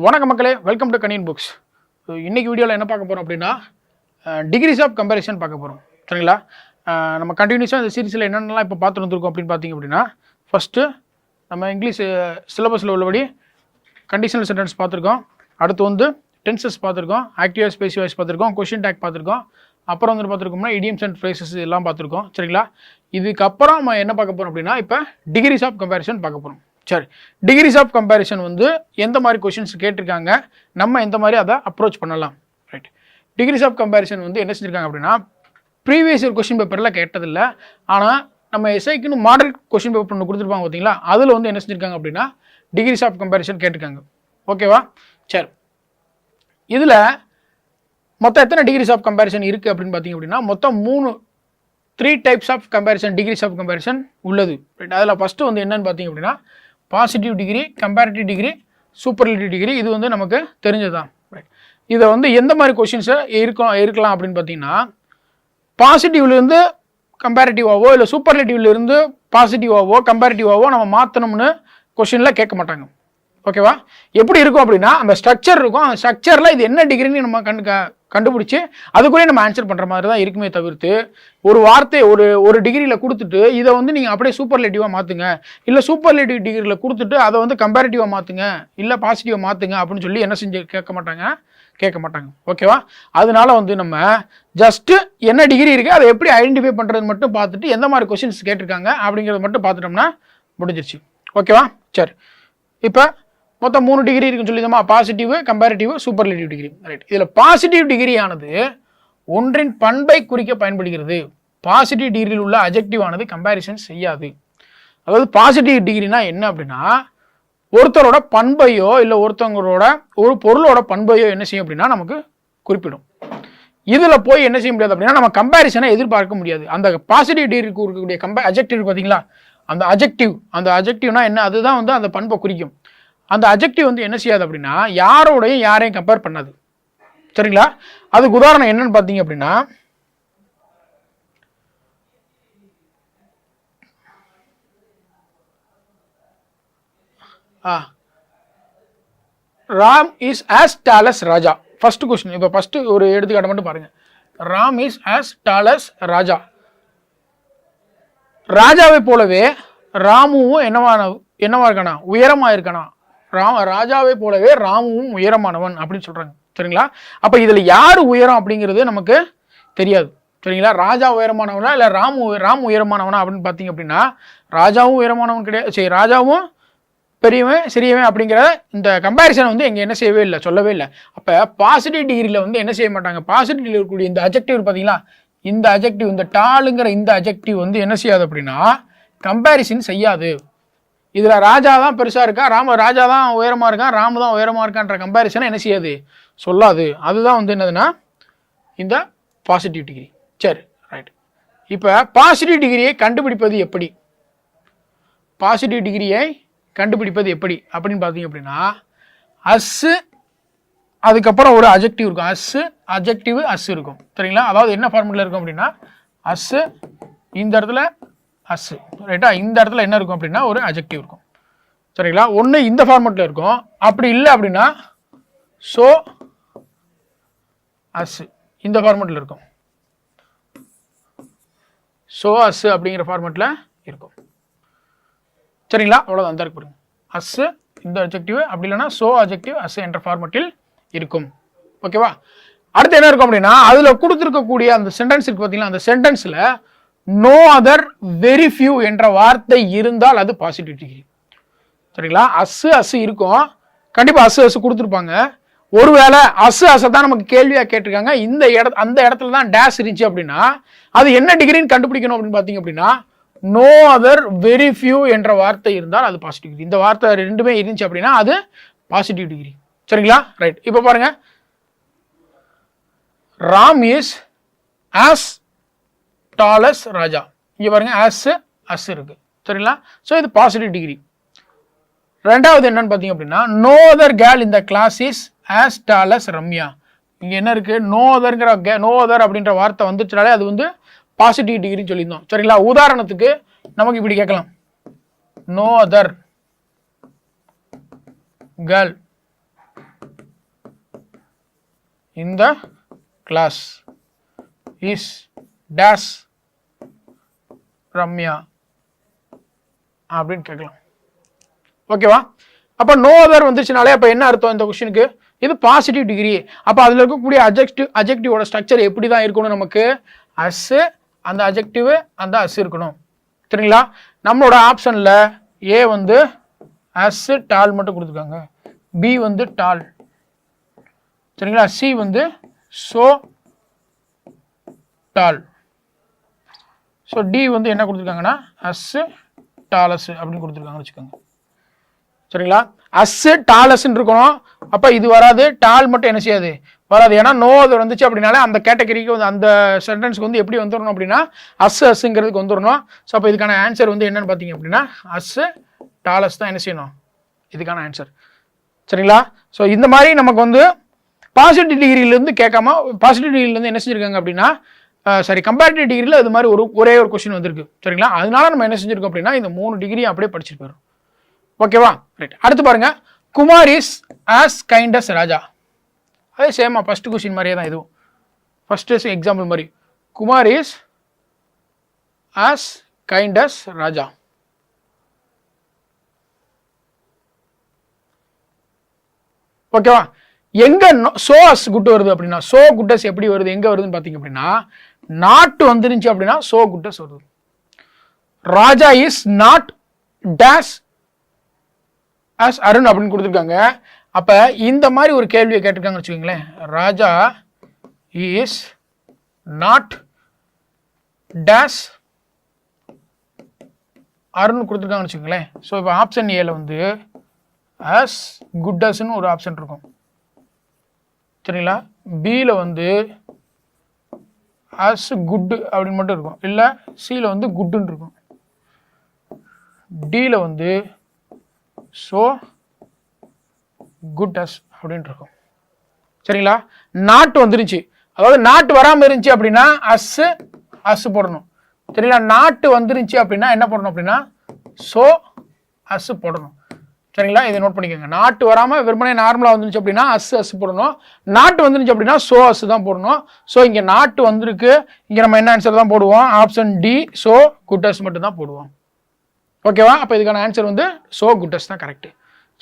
வணக்கம் மக்களே, welcome to Kaniyan books. இன்னைக்கு வீடியோவில் என்ன பார்க்க போகிறோம் அப்படின்னா டிகிரிஸ் ஆஃப் கம்பேரிசன் பார்க்க போகிறோம். சரிங்களா? நம்ம கண்டினியூஸாக இந்த சீரீஸில் என்னென்னலாம் இப்போ பார்த்து வந்துருக்கோம் அப்படின்னு பார்த்தீங்க அப்படின்னா, ஃபஸ்ட்டு நம்ம இங்கிலீஷ் சிலபஸில் உள்ளபடி கண்டிஷனல் சென்டென்ஸ் பார்த்துருக்கோம். அடுத்து வந்து டென்சஸ் பார்த்துருக்கோம், ஆக்டிவ் வாய்ஸ், பேசிவ் வாய்ஸ் பார்த்துருக்கோம், கொஸ்டின் டேக் பார்த்துருக்கோம். அப்புறம் வந்து பார்த்துருக்கோம்னா இடியம்ஸ் அண்ட் ஃப்ரேசஸ் எல்லாம் பார்த்துருக்கோம். சரிங்களா? இதுக்கப்புறம் நம்ம என்ன பார்க்க போகிறோம் அப்படின்னா, இப்போ டிகிரிஸ் ஆஃப் கம்பேரிசன் பார்க்க போகிறோம். சரி, டிகிரிஸ் ஆஃப் கம்பேரிசன் வந்து எந்த மாதிரி கொஷின்ஸ் கேட்டிருக்காங்க, நம்ம எந்த மாதிரி அதை அப்ரோச் பண்ணலாம். ரைட், டிகிரிஸ் ஆஃப் கம்பேரிசன் வந்து என்ன செஞ்சுருக்காங்க அப்படின்னா, ப்ரீவியஸ் இயர் கொஷின் பேப்பரில் கேட்டதில்லை, ஆனால் நம்ம எஸ்ஐக்குன்னு மாடல் கொஷின் பேப்பர் ஒன்று கொடுத்துருப்பாங்க பார்த்தீங்களா, அதில் வந்து என்ன செஞ்சுருக்காங்க அப்படின்னா டிகிரிஸ் ஆஃப் கம்பேரிசன் கேட்டிருக்காங்க. ஓகேவா? சரி, இதில் மொத்தம் எத்தனை டிகிரிஸ் ஆஃப் கம்பேரிசன் இருக்குது அப்படின்னு பார்த்தீங்க அப்படின்னா, மொத்தம் 3 types of comparison, degrees of comparison உள்ளது. ரைட், அதில் ஃபஸ்ட்டு வந்து என்னன்னு பார்த்தீங்க அப்படின்னா positive degree, comparative degree, superlative degree. இது வந்து நமக்கு தெரிஞ்சது தான். ரைட், இதை வந்து எந்த மாதிரி கொஷின்ஸை இருக்கலாம் அப்படின்னு பார்த்தீங்கன்னா, பாசிட்டிவ்லேருந்து கம்பேரிட்டிவாவோ இல்லை சூப்பர்லேட்டிவ்லேருந்து பாசிட்டிவாவோ கம்பேரிட்டிவாவோ நம்ம மாற்றணும்னு கொஷினில் கேட்க மாட்டாங்க. ஓகேவா? எப்படி இருக்கும் அப்படின்னா, அந்த ஸ்ட்ரக்சர் இருக்கும், அந்த ஸ்ட்ரக்சரில் இது என்ன டிகிரின்னு நம்ம கண்டுபிடிச்சி அதுக்குள்ளே நம்ம ஆன்சர் பண்ணுற மாதிரி தான் இருக்குமே தவிர்த்து, ஒரு வார்த்தையை ஒரு டிகிரியில் கொடுத்துட்டு இதை வந்து நீங்கள் அப்படியே சூப்பர்லேட்டிவாக மாற்றுங்க, இல்லை சூப்பர்லேட்டிவ் டிகிரியில் கொடுத்துட்டு அதை வந்து கம்பேரிட்டிவாக மாற்றுங்க, இல்லை பாசிட்டிவாக மாற்றுங்க அப்படின்னு சொல்லி என்ன செஞ்சு கேட்க மாட்டாங்க. ஓகேவா? அதனால வந்து நம்ம ஜஸ்ட்டு என்ன டிகிரி இருக்குது அதை எப்படி ஐடென்டிஃபை பண்ணுறது மட்டும் பார்த்துட்டு எந்த மாதிரி கொஸ்டின்ஸ் கேட்டிருக்காங்க அப்படிங்கிறத மட்டும் பார்த்துட்டோம்னா முடிஞ்சிருச்சு. ஓகேவா? சரி, இப்போ மொத்தம் 3 டிகிரி இருக்குன்னு சொல்லிதோமா, positive, comparative, superlative degree. Right, இதில் பாசிட்டிவ் டிகிரி ஆனது ஒன்றின் பண்பை குறிக்க பயன்படுகிறது. பாசிட்டிவ் டிகிரியில் உள்ள அஜெக்டிவ் ஆனது கம்பேரிசன் செய்யாது. அதாவது பாசிட்டிவ் டிகிரினா என்ன அப்படின்னா, ஒருத்தரோட பண்பையோ இல்லை ஒருத்தவங்களோட ஒரு பொருளோட பண்பையோ என்ன செய்யும் அப்படின்னா நமக்கு குறிப்பிடும். இதில் போய் என்ன செய்ய முடியாது அப்படின்னா, நம்ம கம்பேரிசனை எதிர்பார்க்க முடியாது. அந்த பாசிட்டிவ் டிகிரிக்கு இருக்கக்கூடிய அஜெக்டிவ் பார்த்தீங்களா, அந்த அஜெக்டிவ்னா என்ன, அதுதான் வந்து அந்த பண்பை குறிக்கும். அந்த அஜெக்டிவ் வந்து என்ன செய்யாது அப்படின்னா யாரையும் கம்பேர் பண்ணாது. சரிங்களா? அதுக்கு உதாரணம் என்னன்னு பார்த்தீங்க அப்படின்னா, Ram is as tall as Raja. First question. இப்போ ஃபர்ஸ்ட் ஒரு எடுத்துக்காட்டு மட்டும் பாருங்க. Ram is as tall as Raja. ராஜாவை போலவே ராமுவும் என்னவா இருக்கானா, உயரமா இருக்கானா. ராஜாவை போலவே ராமுவும் உயரமானவன் அப்படின்னு சொல்றாங்க. சரிங்களா? அப்ப இதுல யாரு உயரம் அப்படிங்கிறது நமக்கு தெரியாது. சரிங்களா? ராஜா உயரமானவனா இல்ல ராம் உயரமானவனா அப்படின்னு பாத்தீங்க அப்படின்னா, ராஜாவும் உயரமானவன் கிடையாது. சரி, ராஜாவும் பெரியவன் சிறியவன் அப்படிங்கிற இந்த கம்பேரிசன் வந்து எங்க என்ன செய்யவே இல்லை, சொல்லவே இல்லை. அப்ப பாசிட்டிவ் டிகிரியில வந்து என்ன செய்ய மாட்டாங்க, பாசிட்டிவ் டிகிரி இருக்கக்கூடிய இந்த அஜெக்டிவ் பாத்தீங்களா, இந்த அஜெக்டிவ், இந்த டாலுங்கிற இந்த அஜெக்டிவ் வந்து என்ன செய்யாது அப்படின்னா கம்பேரிசன் செய்யாது. இதுல ராஜா தான் பெருசா இருக்கா, ராஜா தான் உயரமா இருக்கான், ராமு தான் உயரமா இருக்கான்ற கம்பேரிசனை என்ன செய்யாது, சொல்லாது. அதுதான் வந்து என்னதுன்னா இந்த பாசிட்டிவ் டிகிரி. சரி, ரைட். இப்ப பாசிட்டிவ் டிகிரியை கண்டுபிடிப்பது எப்படி, அப்படின்னு பார்த்தீங்க அப்படின்னா, அஸ் அதுக்கப்புறம் ஒரு அஜெக்டிவ் இருக்கும், அஸ் இருக்கும். சரிங்களா? அதாவது என்ன ஃபார்முலா இருக்கும் அப்படின்னா, அஸ் இந்த இடத்துல அஸ். ரைட்டா? இந்த இடத்துல என்ன இருக்கும் அப்படின்னா ஒரு அஜெக்டிவ் இருக்கும். சரிங்களா? ஒன்று இந்த ஃபார்மெட்டில் இருக்கும், அப்படி இல்லை அப்படின்னா ஸோ அஸ் இந்த ஃபார்மெட்டில் இருக்கும், ஸோ அஸ் அப்படிங்கிற ஃபார்மெட்டில் இருக்கும். சரிங்களா? அவ்வளோதான், அந்த இருக்கு. அஸ் இந்த அஜெக்டிவ், அப்படி இல்லைன்னா ஸோ அஜெக்டிவ் அஸ் என்ற ஃபார்மெட்டில் இருக்கும். ஓகேவா? அடுத்து என்ன இருக்கும் அப்படின்னா, அதில் கொடுத்துருக்கக்கூடிய அந்த சென்டென்ஸ் இருக்கு பார்த்தீங்களா, அந்த சென்டென்ஸில் நோ அதர் வெரி ஃபியூ என்ற வார்த்தை இருந்தால் அது பாசிட்டிவ் டிகிரி. சரிங்களா? அஸ் இருக்கும், கண்டிப்பா அஸ் கொடுத்துருப்பாங்க. ஒருவேளை அஸ் தான் நமக்கு கேள்வியா கேட்டிருக்காங்க, அந்த இடத்துல தான் டேஷ் இருந்துச்சு அப்படின்னா அது என்ன டிகிரின்னு கண்டுபிடிக்கணும் அப்படின்னு பார்த்தீங்க அப்படின்னா, நோ அதர் வெரி ஃபியூ என்ற வார்த்தை இருந்தால் அது பாசிட்டிவ் டிகிரி. இந்த வார்த்தை ரெண்டுமே இருந்துச்சு அப்படின்னா அது பாசிட்டிவ் டிகிரி. சரிங்களா? ரைட். இப்போ பாருங்க, Ram is as tall as Raja. இங்க பாருங்க, அஸ் இருக்கு. சரிங்களா? ஸோ இது பாசிட்டிவ் டிகிரி. ரெண்டாவது என்னன்னு பார்த்தீங்க அப்படின்னா, நோ அதர் கேர்ள் இந்த class is as tall as Ramya. இங்க என்ன இருக்கு, நோ அதர் அப்படின்ற வார்த்தை வந்துச்சுனாலே அது வந்து பாசிட்டிவ் டிகிரின்னு சொல்லியிருந்தோம். சரிங்களா? உதாரணத்துக்கு நமக்கு இப்படி கேட்கலாம், நோ அதர் கேர்ள் இந்த கிளாஸ் இஸ் டேஷ் ரம்யா அப்படின்னு கேட்கலாம். ஓகேவா? அப்போ நோ அதர் வந்துச்சுனாலே அப்போ என்ன அர்த்தம் இந்த கொஸ்டினுக்கு? இது பாசிட்டிவ் டிகிரி. அப்போ அதில் இருக்கக்கூடிய அஜெக்டிவோட ஸ்ட்ரக்சர் எப்படி தான் இருக்கணும்? நமக்கு அஸ், அந்த அஜெக்டிவ், அந்த அஸ் இருக்கணும். சரிங்களா? நம்மளோட ஆப்ஷனில் ஏ வந்து அஸ் டால் மட்டும் கொடுத்துருக்காங்க, பி வந்து டால், சரிங்களா, சி வந்து சோ டால், ஸோ டி வந்து என்ன கொடுத்துருக்காங்கன்னா அஸ் டாலஸ் அப்படின்னு கொடுத்துருக்காங்கன்னு வச்சுக்கோங்க. சரிங்களா? அஸ் டாலஸ்ன்னு இருக்கணும். அப்போ இது வராது, டால் மட்டும் என்ன செய்யாது, வராது. ஏன்னா நோ அது வந்துச்சு அப்படின்னாலே அந்த கேட்டகரிக்கு வந்து அந்த சென்டென்ஸ்க்கு வந்து எப்படி வந்துடணும் அப்படின்னா அஸ்ங்கிறதுக்கு வந்துடணும். ஸோ அப்போ இதுக்கான ஆன்சர் வந்து என்னன்னு பார்த்தீங்க அப்படின்னா அஸ் டாலஸ் தான் என்ன செய்யணும் இதுக்கான ஆன்சர். சரிங்களா? ஸோ இந்த மாதிரி நமக்கு வந்து பாசிட்டிவ் டிகிரியிலேருந்து கேட்காம பாசிட்டிவ் டிகிரிலேருந்து என்ன செஞ்சுருக்காங்க அப்படின்னா கம்பேரிட்டிவ் டிகிரியில் இது மாதிரி ஒரே ஒரு கொஸ்டின் வந்திருக்கு. சரிங்களா? அதனால நம்ம என்ன செஞ்சிருக்கோம் அப்படின்னா இந்த 3 டிகிரி அப்படியே படிச்சுட்டு போயிடும். ஓகேவா? ரைட். அடுத்து பாருங்க, Kumar is as kind as Raja. அதே சேமா ஃபர்ஸ்ட் கொஸ்டின் மாதிரியே தான் இதுவும். ஃபர்ஸ்ட் எக்ஸாம்பிள் மாதிரி Kumar is as kind as Raja. ஓகேவா? எங்க சோ அஸ் குட் வருது அப்படின்னா சோ குட்டஸ் எப்படி வருது, எங்க வருதுன்னு பாத்தீங்க அப்படின்னா நாட் வந்துருந்துச்சு அப்படின்னா சோ குட்டஸ் வருது. Raja is not dash as Arun அப்படின்னு கொடுத்துருக்காங்க. அப்ப இந்த மாதிரி ஒரு கேள்வியை கேட்டிருக்காங்கன்னு வச்சுக்கோங்களேன், Raja is not dash Arun கொடுத்துருக்காங்கன்னு வச்சுக்கோங்களேன். ஸோ இப்போ ஆப்ஷன் ஏல வந்து as good asன்னு ஒரு ஆப்ஷன் இருக்கும். சரிங்களா? பியில் வந்து as good அப்படின்னு மட்டும் இருக்கும், இல்லை சியில் வந்து குட்னு இருக்கும், டியில் வந்து ஸோ குட் அஸ் அப்படின்னு இருக்கும். சரிங்களா? நாட்டு வந்துருச்சு, அதாவது நாட்டு வராமல் இருந்துச்சு அப்படின்னா அஸ் போடணும். சரிங்களா? நாட்டு வந்துருச்சு அப்படின்னா என்ன போடணும் அப்படின்னா ஸோ அஸ் போடணும். சரிங்களா? இதை நோட் பண்ணிக்கோங்க. நாட்டு வராமல் வெறுமனே நார்மலாக வந்துருச்சு அப்படின்னா அஸ் போடணும். நாட்டு வந்துருச்சு அப்படின்னா ஸோ அஸ் தான் போடணும். ஸோ இங்கே நாட்டு வந்திருக்கு, இங்கே நம்ம என்ன ஆன்சர் தான் போடுவோம், option D so good as மட்டும் தான் போடுவோம். ஓகேவா? அப்போ இதுக்கான ஆன்சர் வந்து ஸோ குட் அஸ் தான் கரெக்ட்.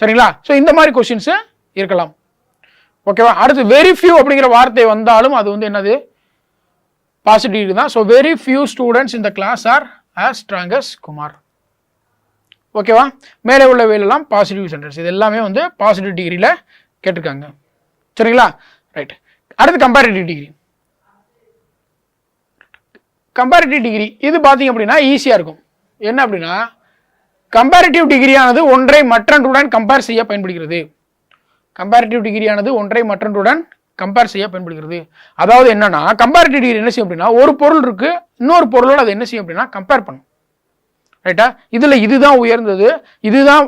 சரிங்களா? ஸோ இந்த மாதிரி கொஸ்டின்ஸ் இருக்கலாம். ஓகேவா? அடுத்து வெரி ஃபியூ அப்படிங்கிற வார்த்தை வந்தாலும் அது வந்து என்னது பாசிட்டிவ் தான். ஸோ வெரி ஃபியூ ஸ்டூடெண்ட்ஸ் இந்த class are as strong as Kumar. ஓகேவா? மேலே உள்ள வேலையெல்லாம் பாசிட்டிவ் சென்டென்ஸ், இது எல்லாமே வந்து பாசிட்டிவ் டிகிரியில் கேட்டிருக்காங்க. சரிங்களா? ரைட். அடுத்து கம்பேரிட்டிவ் டிகிரி. கம்பேரிட்டிவ் டிகிரி இது பார்த்தீங்க அப்படின்னா ஈஸியாக இருக்கும். என்ன அப்படின்னா கம்பேரிட்டிவ் டிகிரியானது ஒன்றை மற்றொன்றுடன் கம்பேர் செய்ய பயன்படுகிறது. கம்பேரிட்டிவ் டிகிரியானது ஒன்றை மற்றொன்றுடன் கம்பேர் செய்ய பயன்படுகிறது. அதாவது என்னன்னா கம்பேரிட்டிவ் டிகிரி என்ன செய்யும் அப்படின்னா ஒரு பொருள் இருக்கு, இன்னொரு பொருளோட அது என்ன செய்யும் அப்படின்னா கம்பேர் பண்ணும். ரைட்டா? இதுல இதுதான் உயர்ந்தது, இதுதான்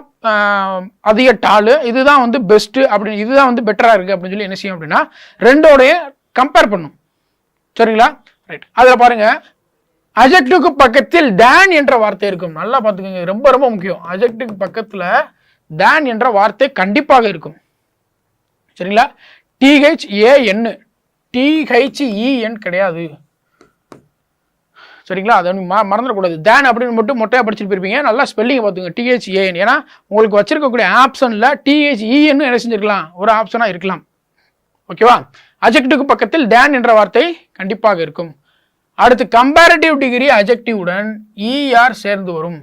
அதிக டாலு, இதுதான் வந்து பெஸ்ட் அப்படின்னு, இதுதான் வந்து பெட்டரா இருக்கு அப்படின்னு சொல்லி என்ன செய்யும் அப்படின்னா ரெண்டோடைய கம்பேர் பண்ணும். சரிங்களா? ரைட். அதுல பாருங்க, அஜெக்டிவ்க்கு பக்கத்தில் டேன் என்ற வார்த்தை இருக்கும். நல்லா பார்த்துக்கோங்க, ரொம்ப ரொம்ப முக்கியம். அஜெக்டிவ்க்கு பக்கத்துல டேன் என்ற வார்த்தை கண்டிப்பாக இருக்கும். சரிங்களா? THAN, THEN கிடையாது. சரிங்களா? அதை மறந்துடக்கூடாது. டேன் அப்படின்னு மட்டும் மொட்டையா படிச்சுட்டு போயிருப்பீங்க. நல்லா ஸ்பெல்லிங் பார்த்துங்க, THAN. ஏன்னா உங்களுக்கு வச்சிருக்கக்கூடிய ஆப்ஷன்ல THEN என்ன செஞ்சிருக்கலாம், ஒரு ஆப்ஷனா இருக்கலாம். ஓகேவா? அஜெக்டிவ்க்கு பக்கத்தில் டேன் என்ற வார்த்தை கண்டிப்பாக இருக்கும். அடுத்து கம்பேரிட்டிவ் டிகிரி அஜெக்டிவுடன் ER சேர்ந்து வரும்.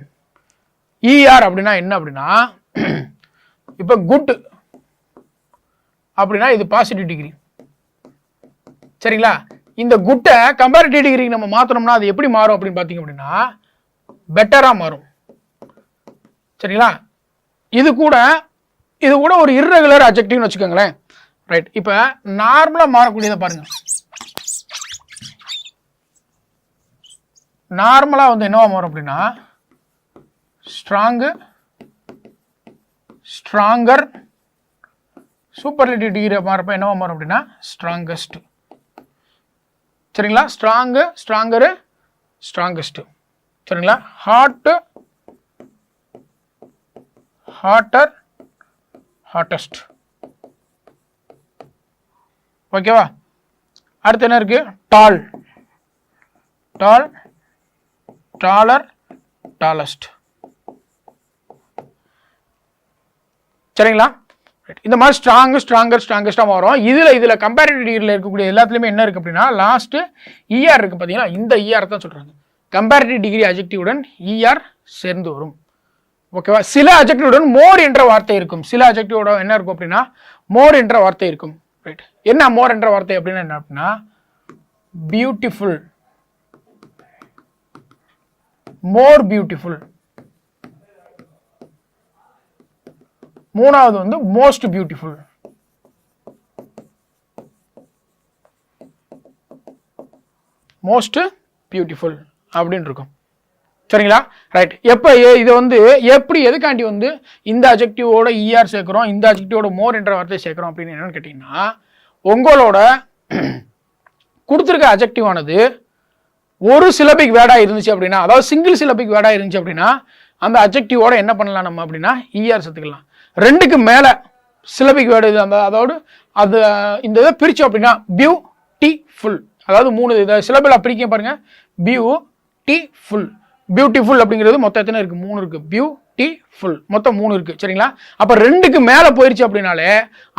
ER அப்படின்னா என்ன அப்படின்னா இப்ப குட் அப்படின்னா இது பாசிட்டிவ் டிகிரி. சரிங்களா? இந்த குட்டை கம்பேரிட்டிவ் டிகிரிக்கு நம்ம மாத்தணும்னா அது எப்படி மாறும் அப்படின்னு பாத்தீங்க அப்படின்னா பெட்டரா மாறும். சரிங்களா? இது கூட ஒரு இர்ரெகுலர் அட்ஜெக்டிவ்னு வச்சுக்கோங்களேன். ரைட். இப்ப நார்மலா மாறக்கூடியதை பாருங்க. நார்மலா வந்து என்னவா மாறும் அப்படின்னா ஸ்ட்ராங்கர், சூப்பர்லேட்டிவ் டிகிரி மாறப்ப என்னவா மாறும் அப்படின்னா ஸ்ட்ராங்கஸ்ட். சரிங்களா? Stronger, strongest. சரிங்களா? Hotter, hottest. ஓகேவா? அடுத்து என்ன இருக்கு? டால், டால், டாலர், டாலஸ்ட். சரிங்களா? இந்த மாதிரி ஸ்ட்ராங்கஸ்டாக மாறும். இதுல கம்பேரிட்டிவ் டிகிரியில் இருக்கக்கூடிய எல்லாத்துலேயுமே என்ன இருக்கு அப்படின்னா லாஸ்ட் இஆர் இருக்கு பார்த்தீங்களா, இந்த இஆர் தான் சொல்றாங்க. கம்பேரிட்டிவ் டிகிரி அட்ஜெக்டிவுடன் இஆர் சேர்ந்து வரும். ஓகேவா? சில அட்ஜெக்டிவுடன் மோர் என்ற வார்த்தை இருக்கும். சில அட்ஜெக்டிவோட என்ன இருக்கும் அப்படின்னா மோர் என்ற வார்த்தை இருக்கும். ரைட். என்ன மோர் என்ற வார்த்தை அப்படின்னா என்ன அப்படின்னா பியூட்டிஃபுல், மோர் பியூட்டிஃபுல். மூணாவது வந்து மோஸ்ட் பியூட்டிஃபுல். மோஸ்ட் பியூட்டிஃபுல் அப்படின்னு இருக்கும். சரிங்களா? ரைட். எப்போ இது வந்து எப்படி எதுக்காண்டி வந்து இந்த அட்ஜெக்டிவோட இஆர் சேர்க்குறோம், இந்த அட்ஜெக்டிவோட மோர் என்ற வார்த்தையை சேர்க்குறோம் அப்படின்னு என்னன்னு கேட்டிங்கன்னா, உங்களோட கொடுத்துருக்க அட்ஜெக்டிவானது ஒரு சிலபிக் வேர்டாக இருந்துச்சு அப்படின்னா, அதாவது சிங்கிள் சிலபிக் வேர்டாக இருந்துச்சு அப்படின்னா அந்த அட்ஜெக்டிவோட என்ன பண்ணலாம் நம்ம அப்படின்னா இஆர் சேர்த்துக்கலாம். ரெண்டுக்கு மேலே சிலபிக் வேர்டு இது, அந்த அதோடு அது இந்த இதை பிரித்தோம் அப்படின்னா பியூட்டிஃபுல், அதாவது 3 இதை சிலபிளாக பிரிக்க பாருங்க. பியூட்டிஃபுல், பியூட்டிஃபுல் அப்படிங்கிறது மொத்தம் எத்தனை இருக்கு? 3 இருக்கு. பியூட்டிஃபுல் மொத்தம் 3 இருக்கு. சரிங்களா? அப்போ 2க்கு மேலே போயிருச்சு அப்படின்னாலே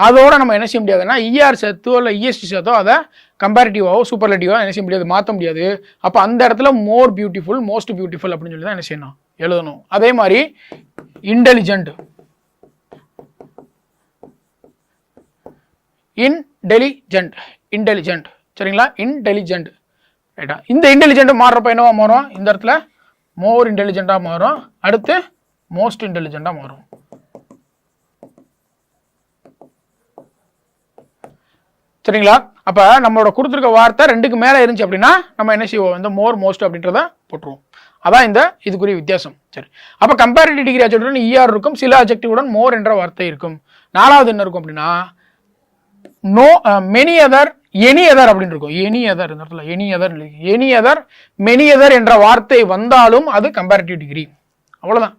அதோட நம்ம என்ன செய்ய முடியாதுன்னா இஆர் சேர்த்தோ இல்லை இஎஸ்டி சேர்த்தோ அதை கம்பேரிட்டிவாவோ சூப்பர்லேட்டிவாவோ என்ன செய்ய முடியாது, மாற்ற முடியாது. அப்போ அந்த இடத்துல மோர் பியூட்டிஃபுல், மோஸ்ட் பியூட்டிஃபுல் அப்படின்னு சொல்லி தான் என்ன செய்யணும், எழுதணும். அதே மாதிரி இன்டெலிஜென்ட், இன்டெலிஜென்ட், இன்டெலிஜென்ட். சரிங்களா? இன்டெலிஜென்ட். ரைட்டா? இந்த இன்டெலிஜென்ட் மாறுறப்ப என்னவா மாறும்? இந்த இடத்துல மோர் இன்டெலிஜென்ட்டாக மாறும். அடுத்து மோஸ்ட் இன்டெலிஜென்ட்டாக மாறும். சரிங்களா? அப்போ நம்மளோட கொடுத்துருக்க வார்த்தை 2க்கு மேலே இருந்துச்சு அப்படின்னா நம்ம என்ன செய்வோம், இந்த மோர் மோஸ்ட் அப்படின்றத போட்டுருவோம். அதான் இந்த இதுக்குரிய வித்தியாசம். சரி. அப்போ கம்பேரிட்டிவ் டிகிரி அட்ஜெக்டிவுடன் இஆர் இருக்கும், சில அட்ஜெக்டிவுடன் மோர் என்ற வார்த்தை இருக்கும். 4வது என்ன இருக்கும் அப்படின்னா no, many other, any other அப்படின்னு இருக்கும். எனி அதர், இந்த இடத்துல any other, any other, many other என்ற வார்த்தை வந்தாலும் அது கம்பேரிட்டிவ் டிகிரி. அவ்வளோதான்.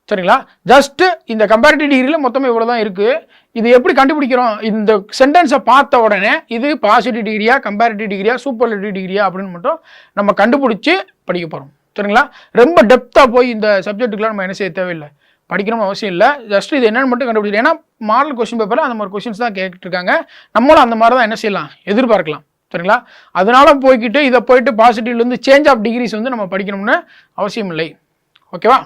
சரிங்களா? ஜஸ்ட் இந்த கம்பேரிட்டிவ் டிகிரியில் மொத்தமே இவ்வளோதான் இருக்கு. இது எப்படி கண்டுபிடிக்கிறோம்? இந்த சென்டென்ஸை பார்த்த உடனே இது பாசிட்டிவ் டிகிரியா, கம்பேரிட்டிவ் டிகிரியா, சூப்பர்லேட்டிவ் டிகிரியா அப்படின்னு மட்டும் நம்ம கண்டுபிடிச்சி படிக்க போகிறோம். சரிங்களா? ரொம்ப டெப்த்தாக போய் இந்த சப்ஜெக்ட்டுக்குலாம் நம்ம என்ன செய்ய தேவையில்லை, படிக்கணும் அவசியம் இல்லை. ஜஸ்ட் இது என்னன்னு மட்டும் கண்டுபிடிச்சு, ஏன்னா மாடல் கொஸ்டின் பேப்பரில் அந்த மாதிரி கொஸ்டின்ஸ் தான் கேட்டுருக்காங்க. நம்மளும் அந்த மாதிரி தான் என்ன செய்யலாம், எதிர்பார்க்கலாம். சரிங்களா? அதனால போய்கிட்டு இதை போயிட்டு பாசிட்டிவ்லேருந்து சேஞ்ச் ஆஃப் டிகிரிஸ் வந்து நம்ம படிக்கணும்னு அவசியம் இல்லை. ஓகேவா?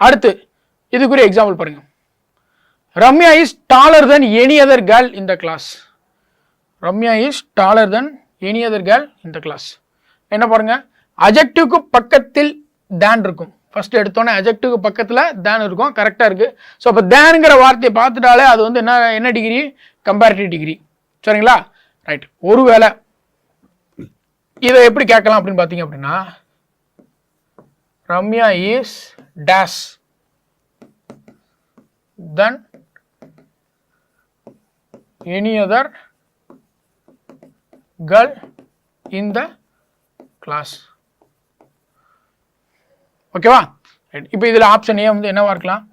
அடுத்து இதுக்குரிய எக்ஸாம்பிள் பாருங்க. Ramya is taller than any other girl in the class. Ramya is taller than any other girl in the class. என்ன பாருங்க, அஜெக்டிவ்க்கு பக்கத்தில் தேன் இருக்கும். ஃபர்ஸ்ட் எடுத்தோன்னே அஜெக்டிவ்க்கு பக்கத்தில் தேன் இருக்கும். கரெக்டாக இருக்குது. ஸோ அப்போ தேனுங்கிற வார்த்தையை பார்த்துட்டாலே அது வந்து என்ன டிகிரி, கம்பேரிட்டிவ் டிகிரி. சரிங்களா? ரைட். ஒருவேளை இதை எப்படி கேட்கலாம் அப்படின்னு பார்த்தீங்க அப்படின்னா Ramya is dash than any other girl in the class. ஓகேவா? ரைட். இப்போ இதில் ஆப்ஷன் ஏ வந்து என்னவா இருக்கலாம்,